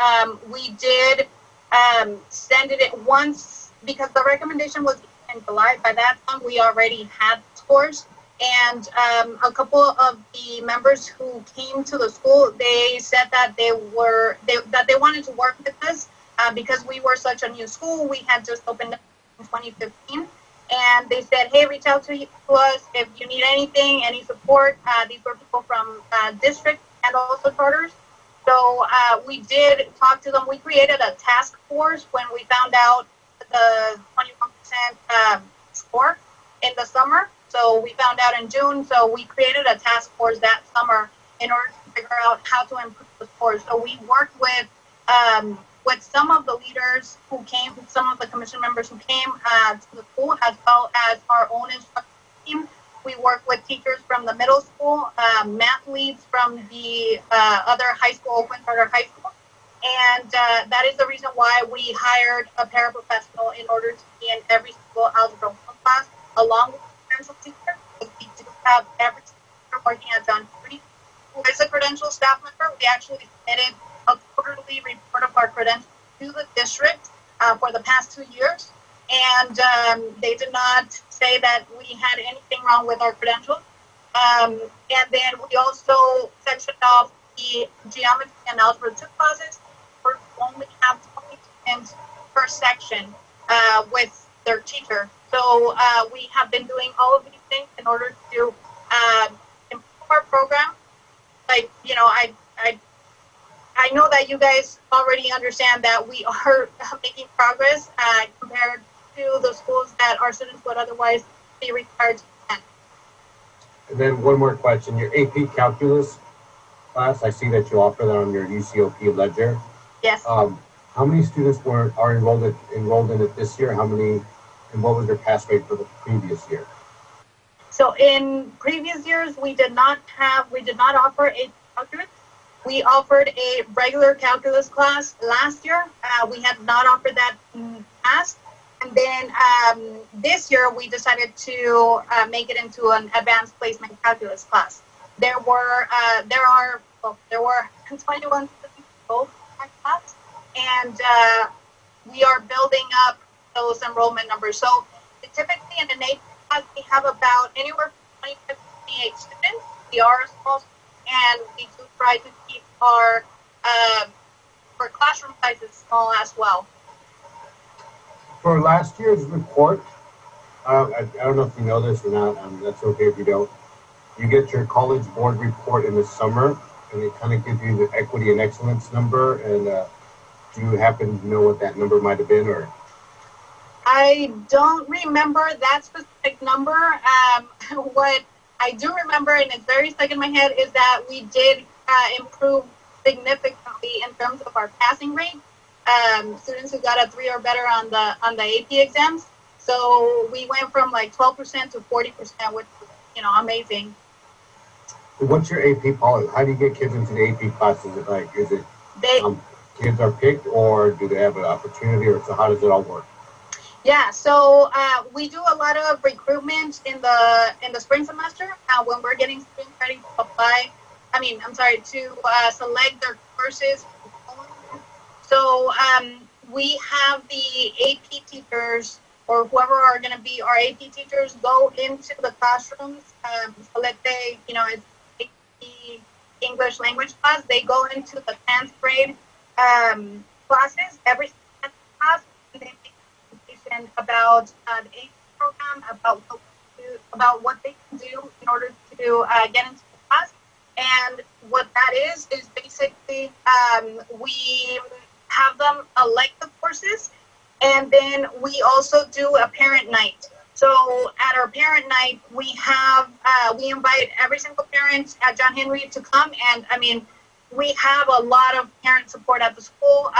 We did send it once, because the recommendation was in July. By that time, we already had scores. And a couple of the members who came to the school, they said that they wanted to work with us because we were such a new school. We had just opened up in 2015, and they said, "Hey, reach out to us if you need anything, any support." These were people from districts and also charters. So we did talk to them. We created a task force when we found out the 21% score in the summer. So we found out in June. So we created a task force that summer in order to figure out how to improve the scores. So we worked with some of the leaders who came, some of the commission members who came to the school, as well as our own instruction team. We work with teachers from the middle school, math leads from the other high school, Oakland Charter High School. And that is the reason why we hired a paraprofessional in order to be in every single algebra 1 class, along with the credential teacher. We do have every teacher working at John Henry, who is a credential staff member. We actually submitted a quarterly report of our credentials to the district for the past 2 years. And they did not say that we had anything wrong with our credentials. And then we also sectioned off the geometry and algebra 2 classes. We only have 20 students per section with their teacher. So we have been doing all of these things in order to improve our program. Like, you know, I know that you guys already understand that we are making progress compared to the schools that our students would otherwise be required to attend. And then one more question. Your AP Calculus class, I see that you offer that on your UCOP ledger. Yes. How many students are enrolled in it this year? How many, and what was their pass rate for the previous year? So in previous years, we did not offer a calculus. We offered a regular calculus class last year. We had not offered that in the past. And then this year, we decided to make it into an advanced placement calculus class. There were 21 students both in that class, and we are building up those enrollment numbers. So typically in an AP class, we have about anywhere from 25 to 28 students. We are small, and we do try to keep our classroom sizes small as well. For last year's report, I don't know if you know this or not, that's okay if you don't. You get your college board report in the summer, and it kind of gives you the equity and excellence number, and do you happen to know what that number might have been? Or I don't remember that specific number. What I do remember, and it's very stuck in my head, is that we did improve significantly in terms of our passing rate. Students who got a 3 or better on the AP exams. So we went from like 12% to 40%, which was, you know, amazing. What's your AP policy? How do you get kids into the AP classes? Is it kids are picked, or do they have an opportunity, or so how does it all work? Yeah, so we do a lot of recruitment in the spring semester when we're getting students ready to apply. To select their courses. So we have the AP teachers, or whoever are going to be our AP teachers, go into the classrooms. So let's say, you know, it's AP English language class. They go into the 10th grade classes, every class, and they make a presentation about the AP program, about what they can do in order to get into the class. And what that is basically we have them elect the courses, and then we also do a parent night. So at our parent night, we invite every single parent at John Henry to come, and we have a lot of parent support at the school.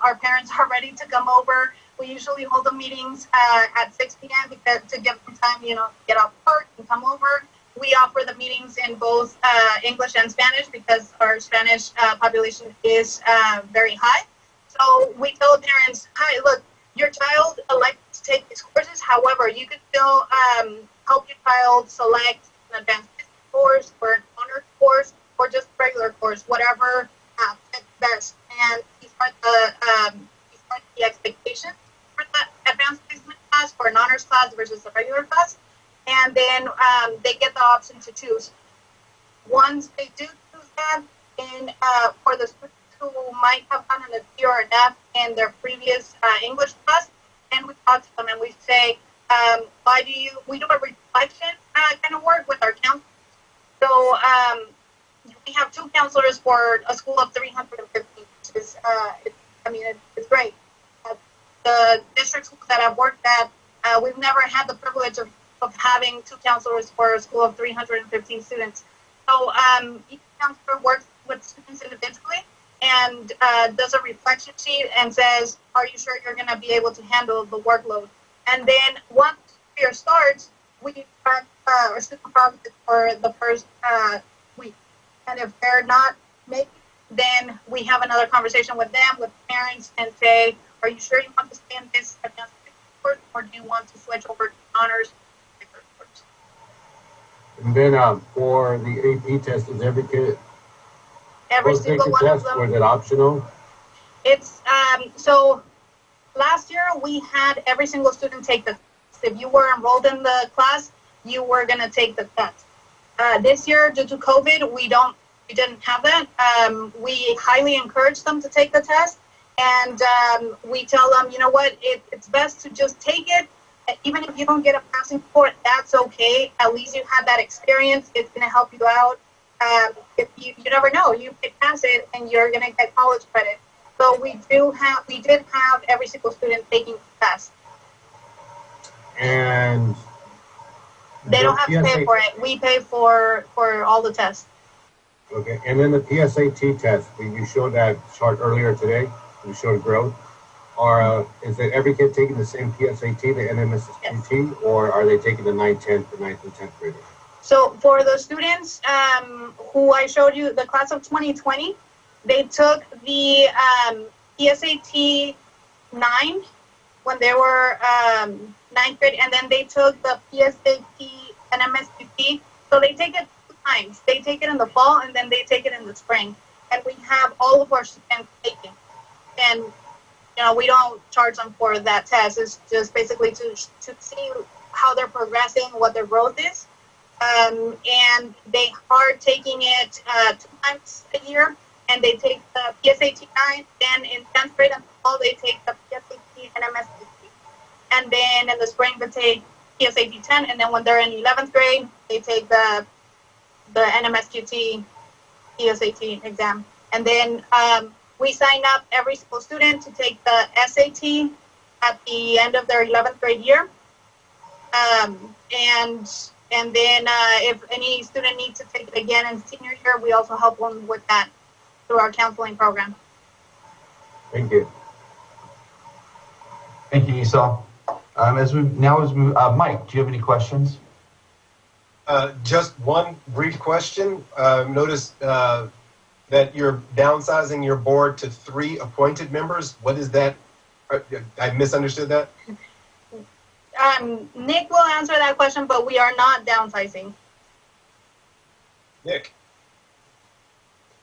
Our parents are ready to come over. We usually hold the meetings at 6 p.m. because to give them time, you know, to get off work and come over. We offer the meetings in both English and Spanish because our Spanish population is very high. So we tell parents, hi, look, your child elected to take these courses. However, you could still help your child select an advanced course or an honors course or just a regular course, whatever fits best. And these are the expectations for the advanced placement class, for an honors class versus a regular class. And then they get the option to choose. Once they do choose that, and for the students who might have gotten a D or an F in their previous English class, and we talk to them and we say, we do a reflection kind of work with our counselors. So we have 2 counselors for a school of 350, which is, it's great. The district schools that I've worked at, we've never had the privilege of having 2 counselors for a school of 315 students. So each counselor works with students individually and does a reflection sheet and says, are you sure you're going to be able to handle the workload? And then once the year starts, we track our student progress for the first week. And if they're not making, then we have another conversation with them, with parents, and say, are you sure you want to stay in this advanced course, or do you want to switch over to honors? And then for the AP test, is every kid single one of them, or is it optional? It's so last year we had every single student take the test. If you were enrolled in the class, you were going to take the test. This year, due to COVID, we didn't have that. We highly encourage them to take the test, and we tell them, you know what, it's best to just take it even if you don't get a passing score, that's okay. At least you had that experience. It's going to help you out. If you never know, you may pass it and you're going to get college credit. So we did have every single student taking the test. And they don't have to pay for it. We pay for all the tests. Okay, and then the PSAT test, you showed that chart earlier today. You showed growth. Is it every kid taking the same PSAT, the NMSQT, or are they taking the 9th, 10th, the 9th and 10th graders? So for the students who I showed you, the class of 2020, they took the PSAT 9 when they were 9th grade, and then they took the PSAT and NMSQT. So they take it 2 times. They take it in the fall, and then they take it in the spring. And we have all of our students taking. And we don't charge them for that test. It's just basically to see how they're progressing, what their growth is. And they are taking it 2 times a year, and they take the PSAT 9, then in 10th grade and fall, they take the PSAT and MSQT. And then in the spring, they take PSAT 10, and then when they're in 11th grade, they take the NMSQT PSAT exam. And then we sign up every single student to take the SAT at the end of their 11th grade year. And then if any student needs to take it again in senior year, we also help them with that through our counseling program. Thank you. Thank you, Esau. Mike, do you have any questions? Just one brief question. Notice that you're downsizing your board to 3 appointed members. What is that? I misunderstood that. Nick will answer that question, but we are not downsizing. Nick.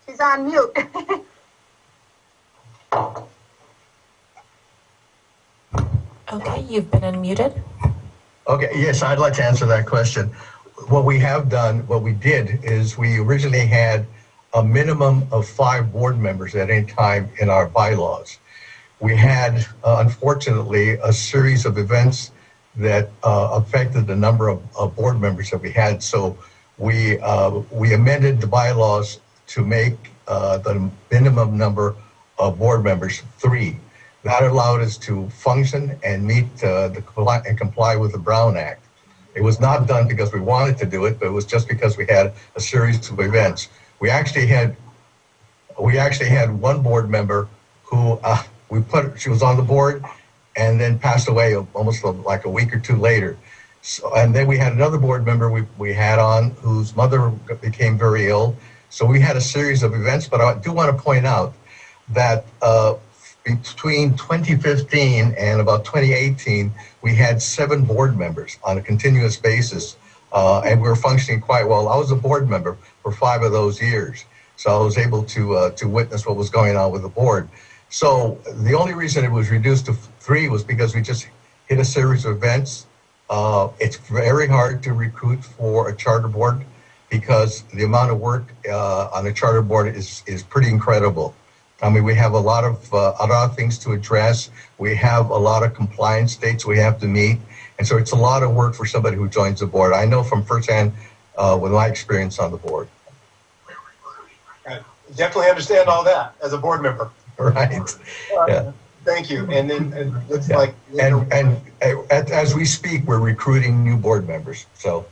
She's on mute. Okay, you've been unmuted. Okay, yes, I'd like to answer that question. What we did is we originally had a minimum of 5 board members at any time in our bylaws. We had, unfortunately, a series of events that affected the number of board members that we had. So we amended the bylaws to make the minimum number of board members 3. That allowed us to function and meet and comply with the Brown Act. It was not done because we wanted to do it, but it was just because we had a series of events. We actually had one board member who she was on the board and then passed away almost like a week or 2 later. So, and then we had another board member we had on whose mother became very ill. So we had a series of events, but I do want to point out that between 2015 and about 2018, we had 7 board members on a continuous basis, and we were functioning quite well. I was a board member for 5 of those years, so I was able to witness what was going on with the board. So the only reason it was reduced to 3 was because we just hit a series of events. It's very hard to recruit for a charter board because the amount of work on a charter board is pretty incredible. I mean, we have a lot of things to address. We have a lot of compliance dates we have to meet. And so it's a lot of work for somebody who joins the board. I know from firsthand with my experience on the board. I definitely understand all that as a board member. Right. Yeah. Thank you. And then it looks Yeah. like... And as we speak, we're recruiting new board members. So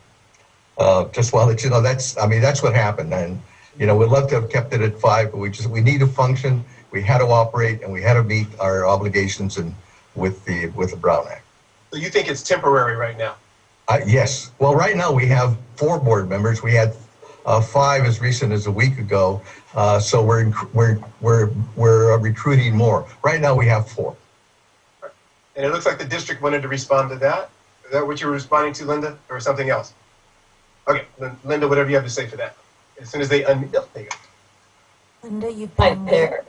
just want to let you know, that's what happened. And we'd love to have kept it at 5, but we need to function. We had to operate, and we had to meet our obligations with the Brown Act. So you think it's temporary right now? Yes. Well, right now we have 4 board members. We had 5 as recent as a week ago. So we're recruiting more. Right now we have 4. And it looks like the district wanted to respond to that. Is that what you were responding to, Linda, or something else? Okay, Linda, whatever you have to say for that. As soon as they unmute, there you go. Linda, you've Hi been there.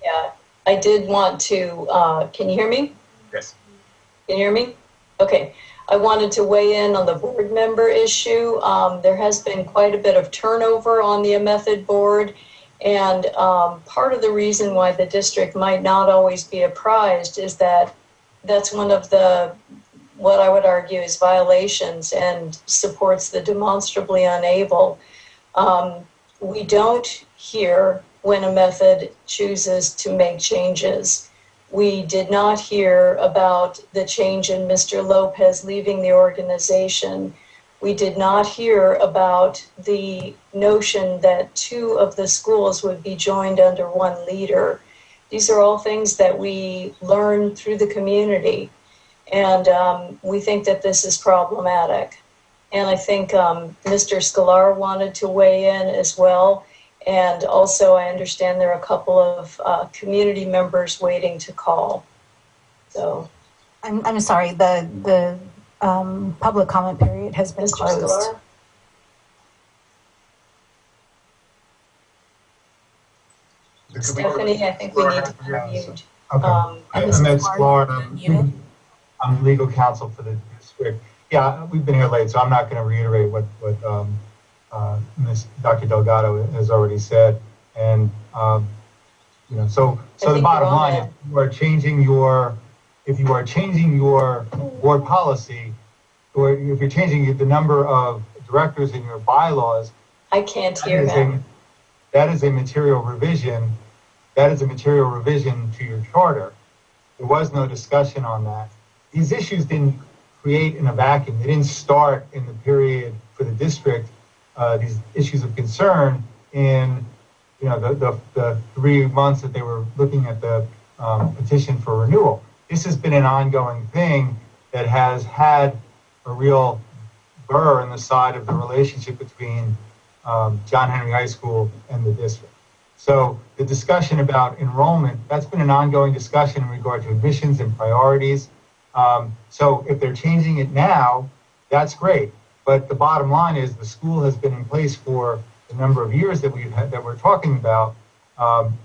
Yeah, I did want to, can you hear me? Yes. Can you hear me? Okay. I wanted to weigh in on the board member issue. There has been quite a bit of turnover on the Amethod board, and part of the reason why the district might not always be apprised is that that's one of the what I would argue is violations and supports the demonstrably unable. We don't hear when Amethod chooses to make changes. We did not hear about the change in Mr. Lopez leaving the organization. We did not hear about the notion that 2 of the schools would be joined under one leader. These are all things that we learn through the community, and we think that this is problematic. And I think Mr. Scalar wanted to weigh in as well. And also, I understand there are a couple of community members waiting to call. So, I'm sorry. The public comment period has been Mr. closed. Scalar? Stephanie, I think we need to unmute. Okay. Ahmed Scalar, I'm legal counsel for the district. Yeah, we've been here late, so I'm not going to reiterate what Ms. Dr. Delgado has already said. And so the bottom line is, if you are changing your board policy, or if you're changing the number of directors in your bylaws, I can't hear that. That is a material revision. That is a material revision to your charter. There was no discussion on that. These issues didn't create in a vacuum. They didn't start in the period for the district. These issues of concern in the 3 months that they were looking at the petition for renewal. This has been an ongoing thing that has had a real burr in the side of the relationship between John Henry High School and the district. So the discussion about enrollment, that's been an ongoing discussion in regard to admissions and priorities. So if they're changing it now, that's great. But the bottom line is the school has been in place for the number of years that we're talking about,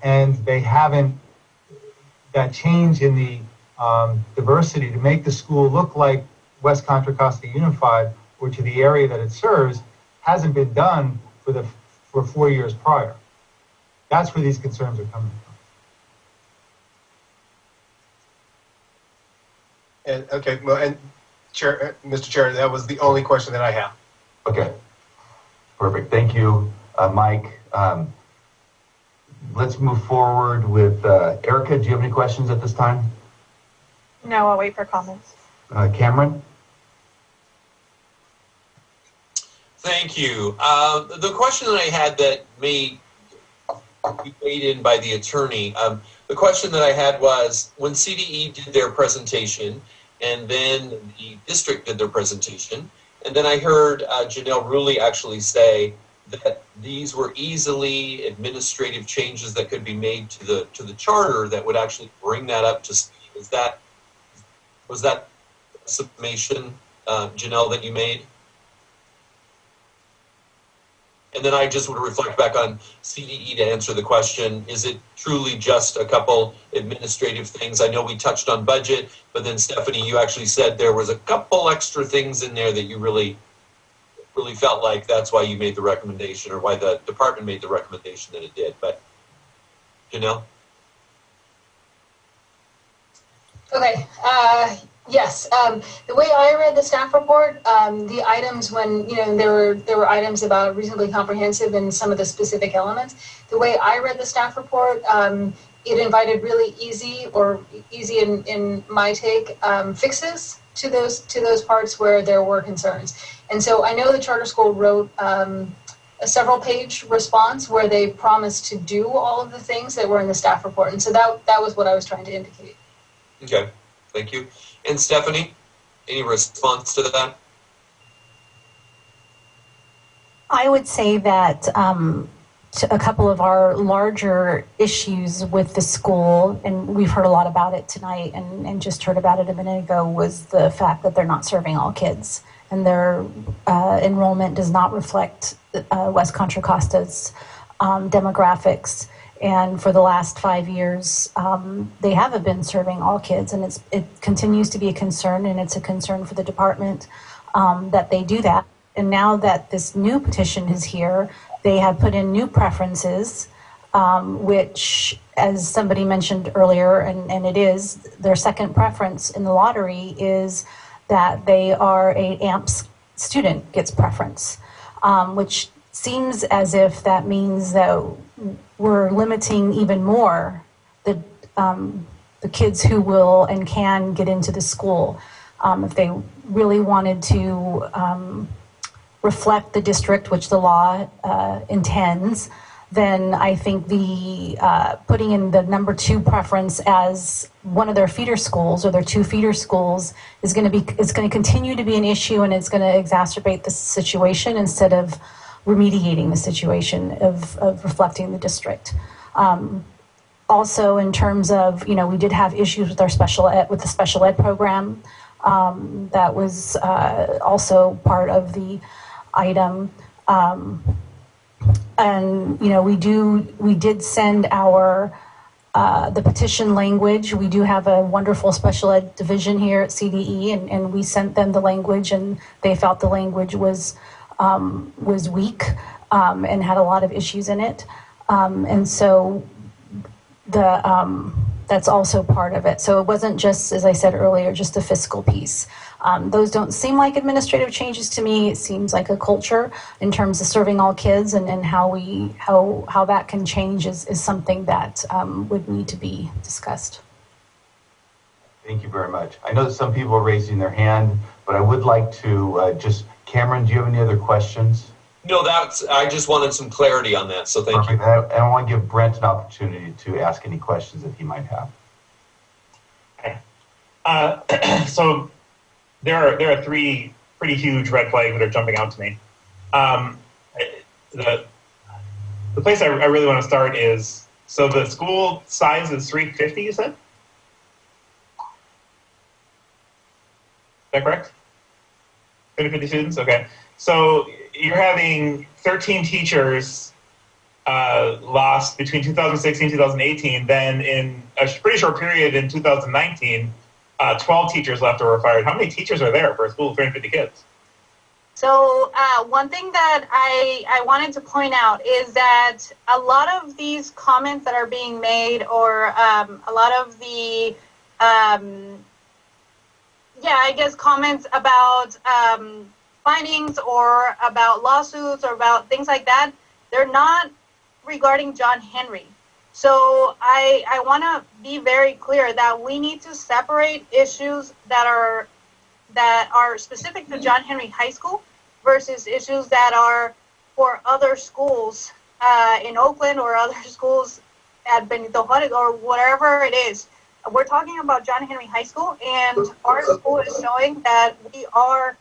and they haven't, that change in the diversity to make the school look like West Contra Costa Unified or to the area that it serves hasn't been done for 4 years prior. That's where these concerns are coming from. And okay, well, and Chair, Mr. Chair, that was the only question that I have. Okay, perfect. Thank you, Mike. Let's move forward with Erica. Do you have any questions at this time? No, I'll wait for comments. Cameron? Thank you. The question that I had that may be weighed in by the attorney, the question that I had was, when CDE did their presentation, and then the district did their presentation, and then I heard Janelle Rulli actually say that these were easily administrative changes that could be made to the charter that would actually bring that up to speed. Was that a summation, Janelle, that you made? And then I just would reflect back on CDE to answer the question, is it truly just a couple administrative things? I know we touched on budget, but then Stephanie, you actually said there was a couple extra things in there that you really felt like that's why you made the recommendation, or why the department made the recommendation that it did. But Janelle? Okay. Yes. The way I read the staff report, the items when there were items about reasonably comprehensive and some of the specific elements. The way I read the staff report, it invited really easy in my take fixes to those parts where there were concerns. And so I know the charter school wrote a several-page response where they promised to do all of the things that were in the staff report, and so that was what I was trying to indicate. Okay, thank you. And Stephanie, any response to that? I would say that a couple of our larger issues with the school, and we've heard a lot about it tonight and just heard about it a minute ago, was the fact that they're not serving all kids, and their enrollment does not reflect West Contra Costa's demographics. And for the last 5 years, they haven't been serving all kids, and it continues to be a concern, and it's a concern for the department that they do that. And now that this new petition is here, they have put in new preferences, which, as somebody mentioned earlier, and it is, their second preference in the lottery is that they are a AMPS student gets preference, which seems as if that means that we're limiting even more the kids who will and can get into the school. If they really wanted to reflect the district, which the law intends, then I think the putting in the number 2 preference as one of their feeder schools or their 2 feeder schools is going to continue to be an issue, and it's going to exacerbate the situation instead of remediating the situation of reflecting the district. Also, in terms of, we did have issues with our the special ed program. That was also part of the item. And we did send our the petition language. We do have a wonderful special ed division here at CDE, and we sent them the language, and they felt the language was weak and had a lot of issues in it. And so that's also part of it. So it wasn't just, as I said earlier, just the fiscal piece. Those don't seem like administrative changes to me. It seems like a culture in terms of serving all kids, and how that can change is something that would need to be discussed. Thank you very much. I know that some people are raising their hand, but I would like to Cameron, do you have any other questions? No, I just wanted some clarity on that, so thank you. And I want to give Brent an opportunity to ask any questions that he might have. Okay. So there are 3 pretty huge red flags that are jumping out to me. The place I really want to start is, so the school size is 350, you said? Is that correct? 350 students? Okay. So you're having 13 teachers lost between 2016 and 2018. Then in a pretty short period in 2019, 12 teachers left or were fired. How many teachers are there for a school of 350 kids? So one thing that I wanted to point out is that a lot of these comments that are being made, or a lot of the, comments about findings or about lawsuits or about things like that, they're not regarding John Henry. So I want to be very clear that we need to separate issues that are specific to John Henry High School versus issues that are for other schools in Oakland or other schools at Benito Juarez or whatever it is. We're talking about John Henry High School, and our school is showing that we are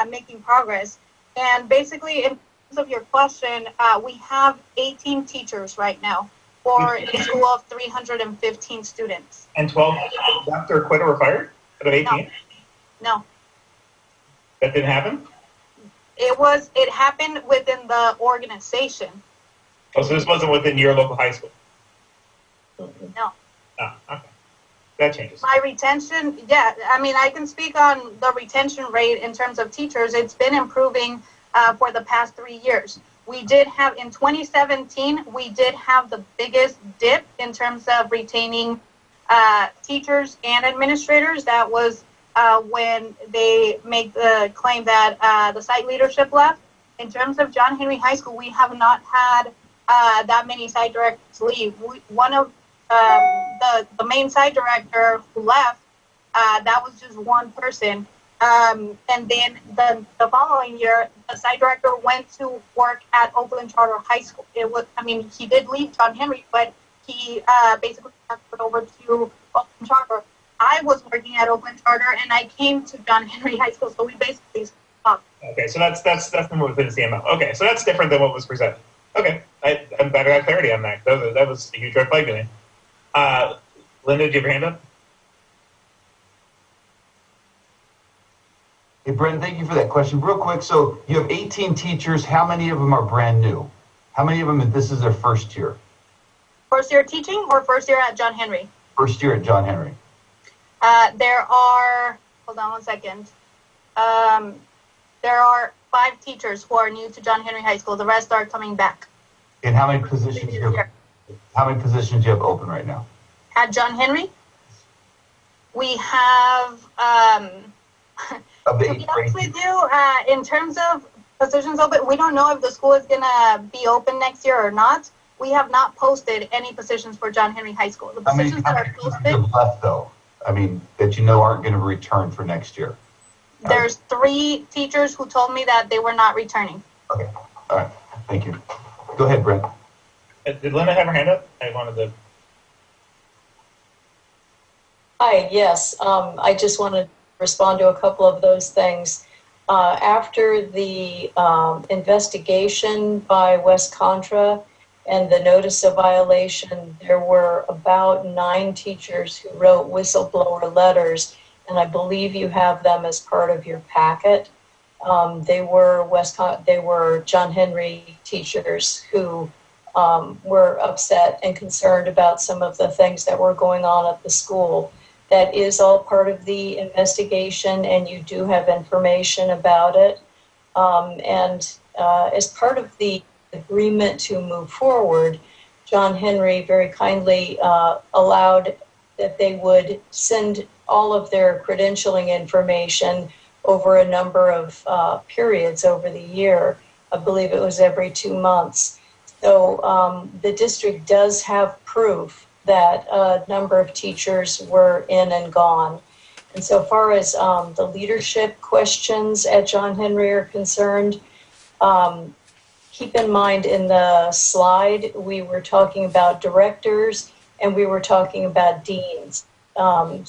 making progress. And basically, in terms of your question, we have 18 teachers right now for a school of 315 students. And 12 left or quit or were fired out of 18? No. That didn't happen? It happened within the organization. Oh, so this wasn't within your local high school? No. Oh, okay. That changes. My retention, I can speak on the retention rate in terms of teachers. It's been improving for the past 3 years. We did have, in 2017, we did have the biggest dip in terms of retaining teachers and administrators. That was when they make the claim that the site leadership left. In terms of John Henry High School, we have not had that many site directors leave. One of the main site director who left, that was just one person. And then the following year, the site director went to work at Oakland Charter High School. He did leave John Henry, but he basically transferred over to Oakland Charter. I was working at Oakland Charter, and I came to John Henry High School, so we basically stopped. Okay, so that's the move within the CMO. Okay, so that's different than what was presented. Okay, I got clarity on that. That was a huge red flag to me. Linda, do you have your hand up? Hey, Brendan, thank you for that question. Real quick, so you have 18 teachers. How many of them are brand new? How many of them, this is their first year? First year teaching or first year at John Henry? First year at John Henry. There are, hold on one second. There are 5 teachers who are new to John Henry High School. The rest are coming back. And how many positions do you have open right now? At John Henry, we have To be honest with you, in terms of positions open, we don't know if the school is gonna be open next year or not. We have not posted any positions for John Henry High School. The positions that are posted, left though? I mean, that you know aren't going to return for next year. there's 3 teachers who told me that they were not returning. Okay. All right. Thank you. Go ahead, Brent. Did Linda have her hand up? I wanted to. Hi, yes. I just want to respond to a couple of those things. After the investigation by West Contra and the notice of violation, there were about 9 teachers who wrote whistleblower letters, and I believe you have them as part of your packet. They were John Henry teachers who were upset and concerned about some of the things that were going on at the school. That is all part of the investigation, and you do have information about it. As part of the agreement to move forward, John Henry very kindly allowed that they would send all of their credentialing information over a number of periods over the year. I believe it was every 2 months. So the district does have proof that a number of teachers were in and gone. And so far as the leadership questions at John Henry are concerned, keep in mind in the slide, we were talking about directors and we were talking about deans. I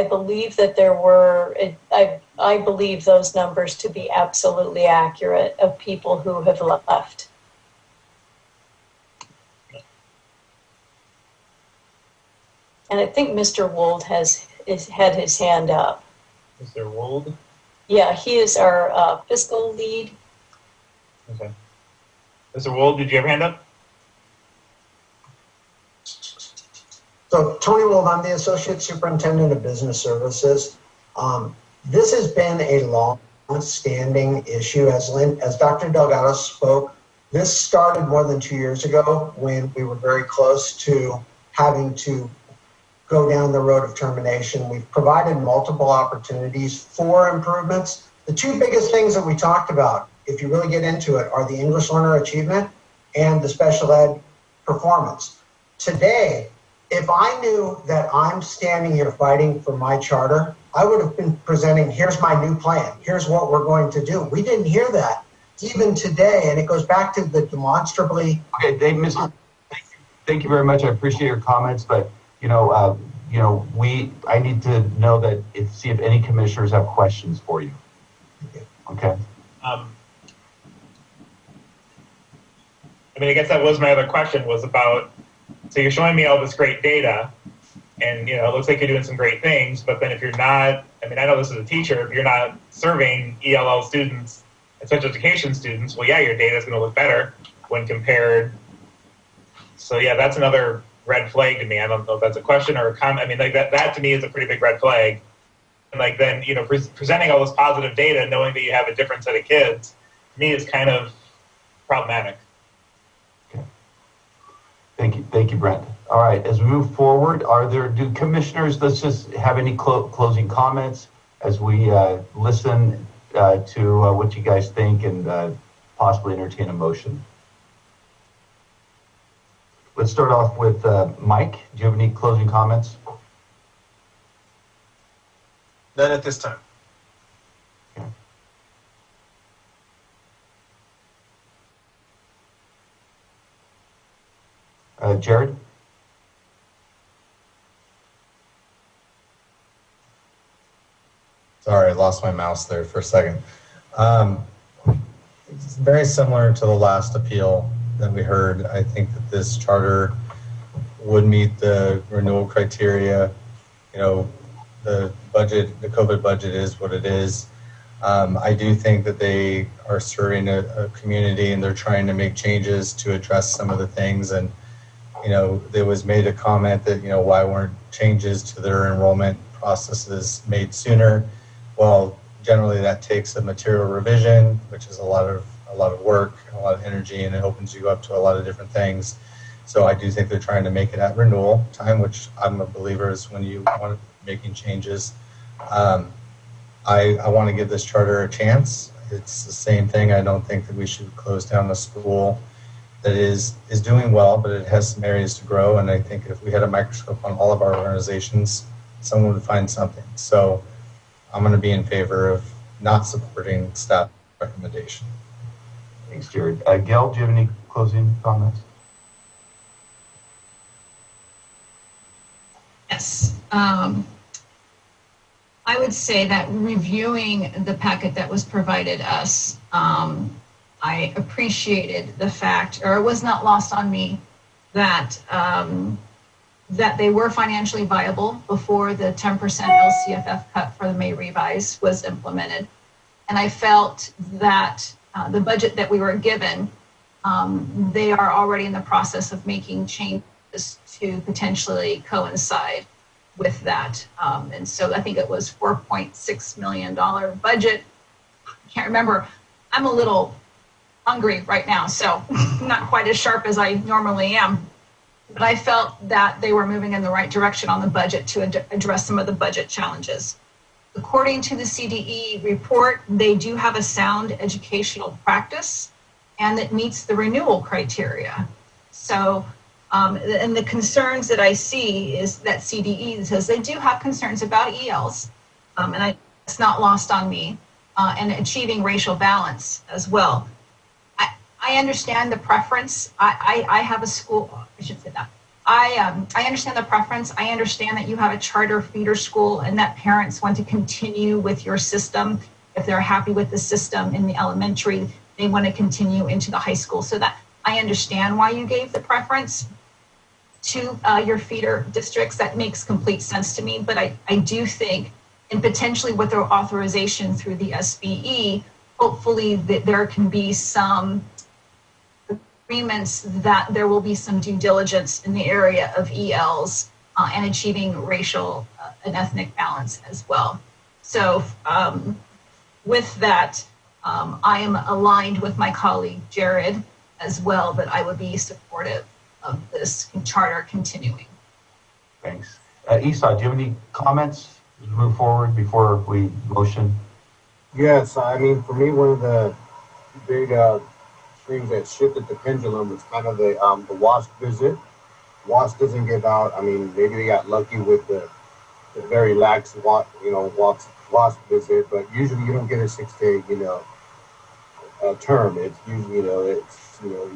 believe that there were, I believe those numbers to be absolutely accurate of people who have left. And I think Mr. Wold had his hand up. Mr. Wold? Yeah, he is our fiscal lead. Okay. Mr. Wold, did you have a hand up? So Tony Wold, I'm the Associate Superintendent of Business Services. This has been a long-standing issue. As Dr. Delgado spoke, this started more than 2 years ago when we were very close to having to go down the road of termination. We've provided multiple opportunities for improvements. The 2 biggest things that we talked about, if you really get into it, are the English learner achievement and the special ed performance. Today, if I knew that I'm standing here fighting for my charter, I would have been presenting, here's my new plan, here's what we're going to do. We didn't hear that even today, and it goes back to the demonstrably. Okay, Dave, thank you very much. I appreciate your comments, but I need to know that see if any commissioners have questions for you. Okay. I guess that was my other question, was about, so you're showing me all this great data, and it looks like you're doing some great things, but then if you're not, I know this is a teacher, if you're not serving ELL students and special education students, well, yeah, your data is going to look better when compared. So yeah, that's another red flag to me. I don't know if that's a question or a comment. That to me is a pretty big red flag. And then, presenting all this positive data, knowing that you have a different set of kids, to me is kind of problematic. Thank you, Brent. All right, as we move forward, do commissioners, let's just have any closing comments as we listen to what you guys think and possibly entertain a motion. Let's start off with Mike. Do you have any closing comments? None at this time. Jared? Sorry, I lost my mouse there for a second. It's very similar to the last appeal that we heard. I think that this charter would meet the renewal criteria. The budget, the COVID budget is what it is. I do think that they are serving a community and they're trying to make changes to address some of the things. And, there was made a comment that, why weren't changes to their enrollment processes made sooner? Well, generally that takes a material revision, which is a lot of work, a lot of energy, and it opens you up to a lot of different things. So I do think they're trying to make it at renewal time, which I'm a believer is when you want making changes. I want to give this charter a chance. It's the same thing. I don't think that we should close down a school that is doing well, but it has some areas to grow. And I think if we had a microscope on all of our organizations, someone would find something. So I'm going to be in favor of not supporting staff recommendation. Thanks, Jared. Gail, do you have any closing comments? Yes. I would say that reviewing the packet that was provided us, I appreciated the fact, or it was not lost on me, that that they were financially viable before the 10% LCFF cut for the May revise was implemented. And I felt that the budget that we were given, they are already in the process of making changes to potentially coincide with that. And so I think it was $4.6 million budget. I can't remember. I'm a little hungry right now, so not quite as sharp as I normally am. But I felt that they were moving in the right direction on the budget to address some of the budget challenges. According to the CDE report, they do have a sound educational practice, and it meets the renewal criteria. So, and the concerns that I see is that CDE says they do have concerns about ELs, and it's not lost on me, and achieving racial balance as well. I understand the preference. I have a school, I should say that. I understand the preference. I understand that you have a charter feeder school and that parents want to continue with your system. If they're happy with the system in the elementary, they want to continue into the high school. So that I understand why you gave the preference to your feeder districts. That makes complete sense to me. But I do think, and potentially with their authorization through the SBE, hopefully that there can be some agreements that there will be some due diligence in the area of ELs and achieving racial and ethnic balance as well. So with that, I am aligned with my colleague Jared as well, that I would be supportive of this charter continuing. Thanks. Esau, do you have any comments as we move forward before we motion? Yes, I mean, for me, one of the big things that shifted the pendulum was kind of the WASP visit. WASP doesn't give out. I mean, maybe they got lucky with the very lax WASP visit, but usually you don't get a 6-day term. It's usually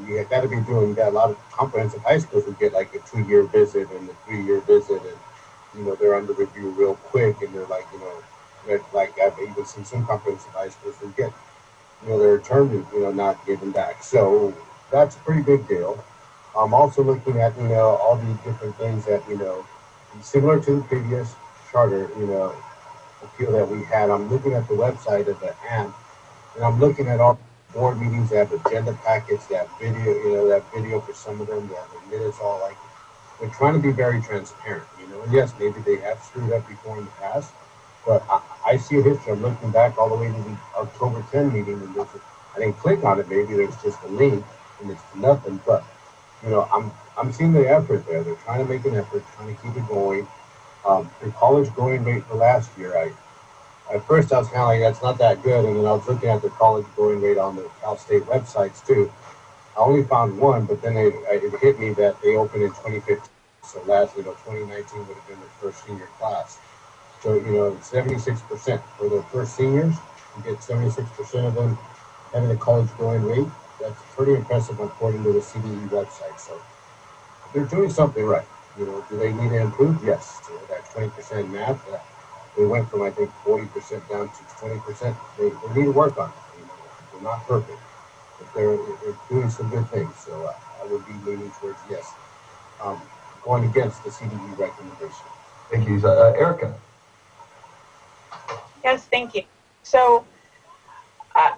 you got to be doing that. A lot of comprehensive high schools would get like a 2-year visit and a 3-year visit, and they're under review real quick, and they're like I've even seen some comprehensive high schools who get their term not given back. So that's a pretty big deal. I'm also looking at all these different things that similar to the previous charter appeal that we had. I'm looking at the website of the AMP, and I'm looking at all board meetings. They have agenda packets, they have video for some of them, they have the minutes, all like they're trying to be very transparent, and yes, maybe they have screwed up before in the past, but I see a history. I'm looking back all the way to the October 10 meeting, and I didn't click on it. Maybe there's just a link and it's nothing, but I'm seeing the effort there. They're trying to make an effort, trying to keep it going. The college going rate for last year, at first I was kind of like, that's not that good, and then I was looking at the college going rate on the Cal State websites too. I only found one, but then it hit me that they opened in 2015. So last, 2019 would have been the first senior class. So, 76% for the first seniors, you get 76% of them having a college going rate. That's pretty impressive according to the CDE website. So they're doing something right. Do they need to improve? Yes. That 20% math, they went from, I think, 40% down to 20%. They need to work on it. They're not perfect, but they're doing some good things. So I would be leaning towards yes, going against the CDE recommendation. Thank you. Erica. Yes, thank you. So I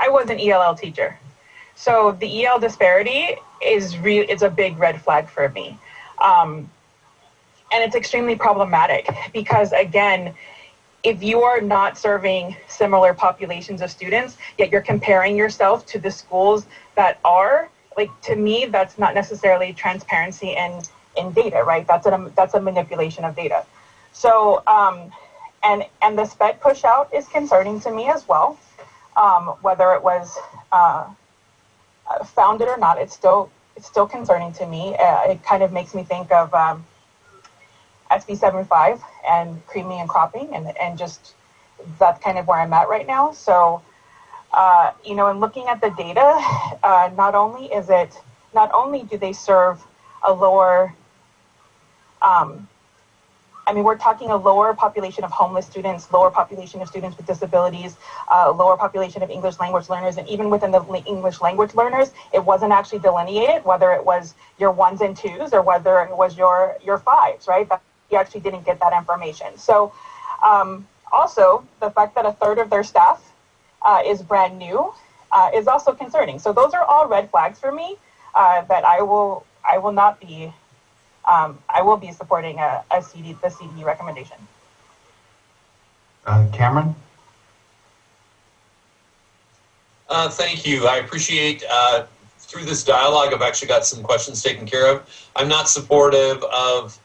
was an ELL teacher. So the EL disparity is a big red flag for me. And it's extremely problematic because, again, if you are not serving similar populations of students, yet you're comparing yourself to the schools that are, to me, that's not necessarily transparency in data, right? That's a manipulation of data. So, and the sped push out is concerning to me as well. Whether it was founded or not, it's still concerning to me. It kind of makes me think of SB 75 and creaming and cropping, and just that's kind of where I'm at right now. So, you know, in looking at the data, not only do they serve a lower, I mean, we're talking a lower population of homeless students, lower population of students with disabilities, lower population of English language learners, and even within the English language learners, it wasn't actually delineated whether it was your 1s and 2s or whether it was your 5s, right? You actually didn't get that information. So also, the fact that a third of their staff is brand new is also concerning. So those are all red flags for me that I will not be. I will be supporting the CDE recommendation. Cameron? Thank you. I appreciate through this dialogue, I've actually got some questions taken care of. I'm not supportive of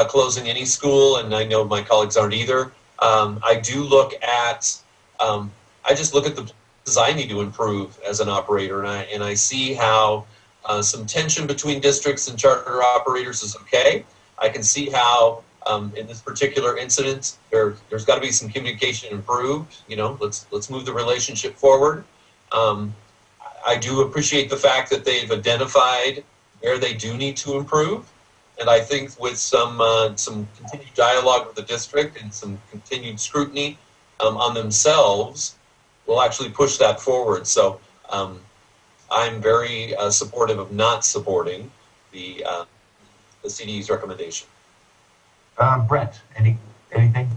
closing any school, and I know my colleagues aren't either. I do look at, I just look at the places I need to improve as an operator, and I see how some tension between districts and charter operators is okay. I can see how in this particular incident, there's got to be some communication improved. You know, let's move the relationship forward. I do appreciate the fact that they've identified where they do need to improve, and I think with some continued dialogue with the district and some continued scrutiny on themselves, we'll actually push that forward. So I'm very supportive of not supporting the CDE's recommendation. Brent, anything?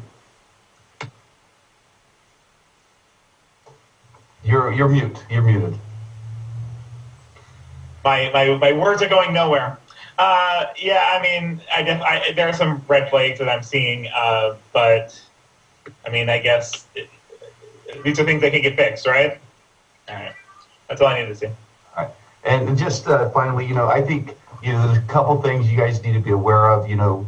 You're mute. You're muted. My words are going nowhere. Yeah, I mean, there are some red flags that I'm seeing, but I mean, I guess these are things that can get fixed, right? All right, that's all I need to see. All right, and just finally, you know, I think there's a couple things you guys need to be aware of. You know,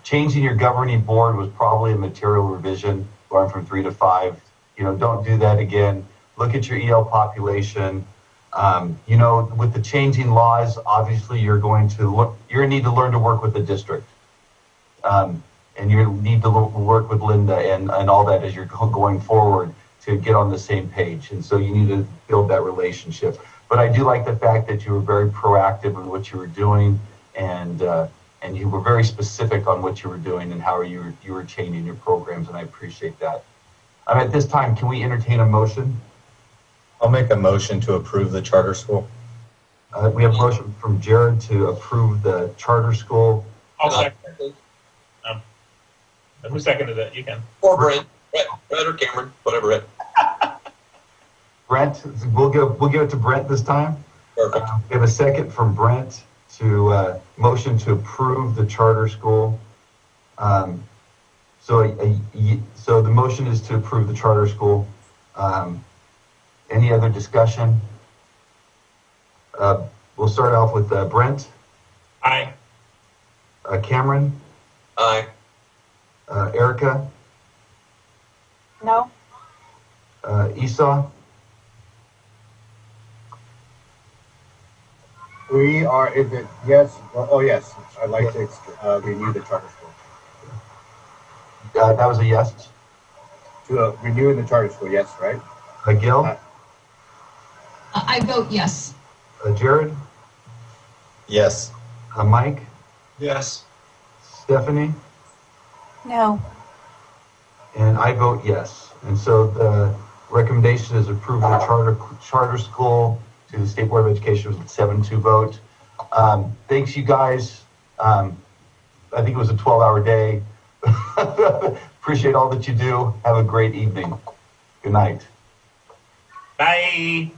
changing your governing board was probably a material revision, going from 3 to 5. You know, don't do that again. Look at your EL population. You know, with the changing laws, obviously you're going to need to learn to work with the district. And you need to work with Linda and all that as you're going forward to get on the same page. And so you need to build that relationship. But I do like the fact that you were very proactive in what you were doing, and you were very specific on what you were doing and how you were changing your programs, and I appreciate that. At this time, can we entertain a motion? I'll make a motion to approve the charter school. We have a motion from Jared to approve the charter school. I'll second. Who seconded it? You can. Or Brent or Cameron, whatever it. Brent, we'll give it to Brent this time. Perfect. We have a second from Brent to motion to approve the charter school. So the motion is to approve the charter school. Any other discussion? We'll start off with Brent. Aye. Cameron. Aye. Erica. No. Esau. Is it yes? Oh, yes. I'd like to renew the charter school. That was a yes. To renew the charter school, yes, right? Gil. I vote yes. Jared. Yes. Mike. Yes. Stephanie. No. And I vote yes. And so the recommendation is approving the charter school to the State Board of Education with a 7-2 vote. Thanks, you guys. I think it was a 12-hour day. Appreciate all that you do. Have a great evening. Good night. Bye.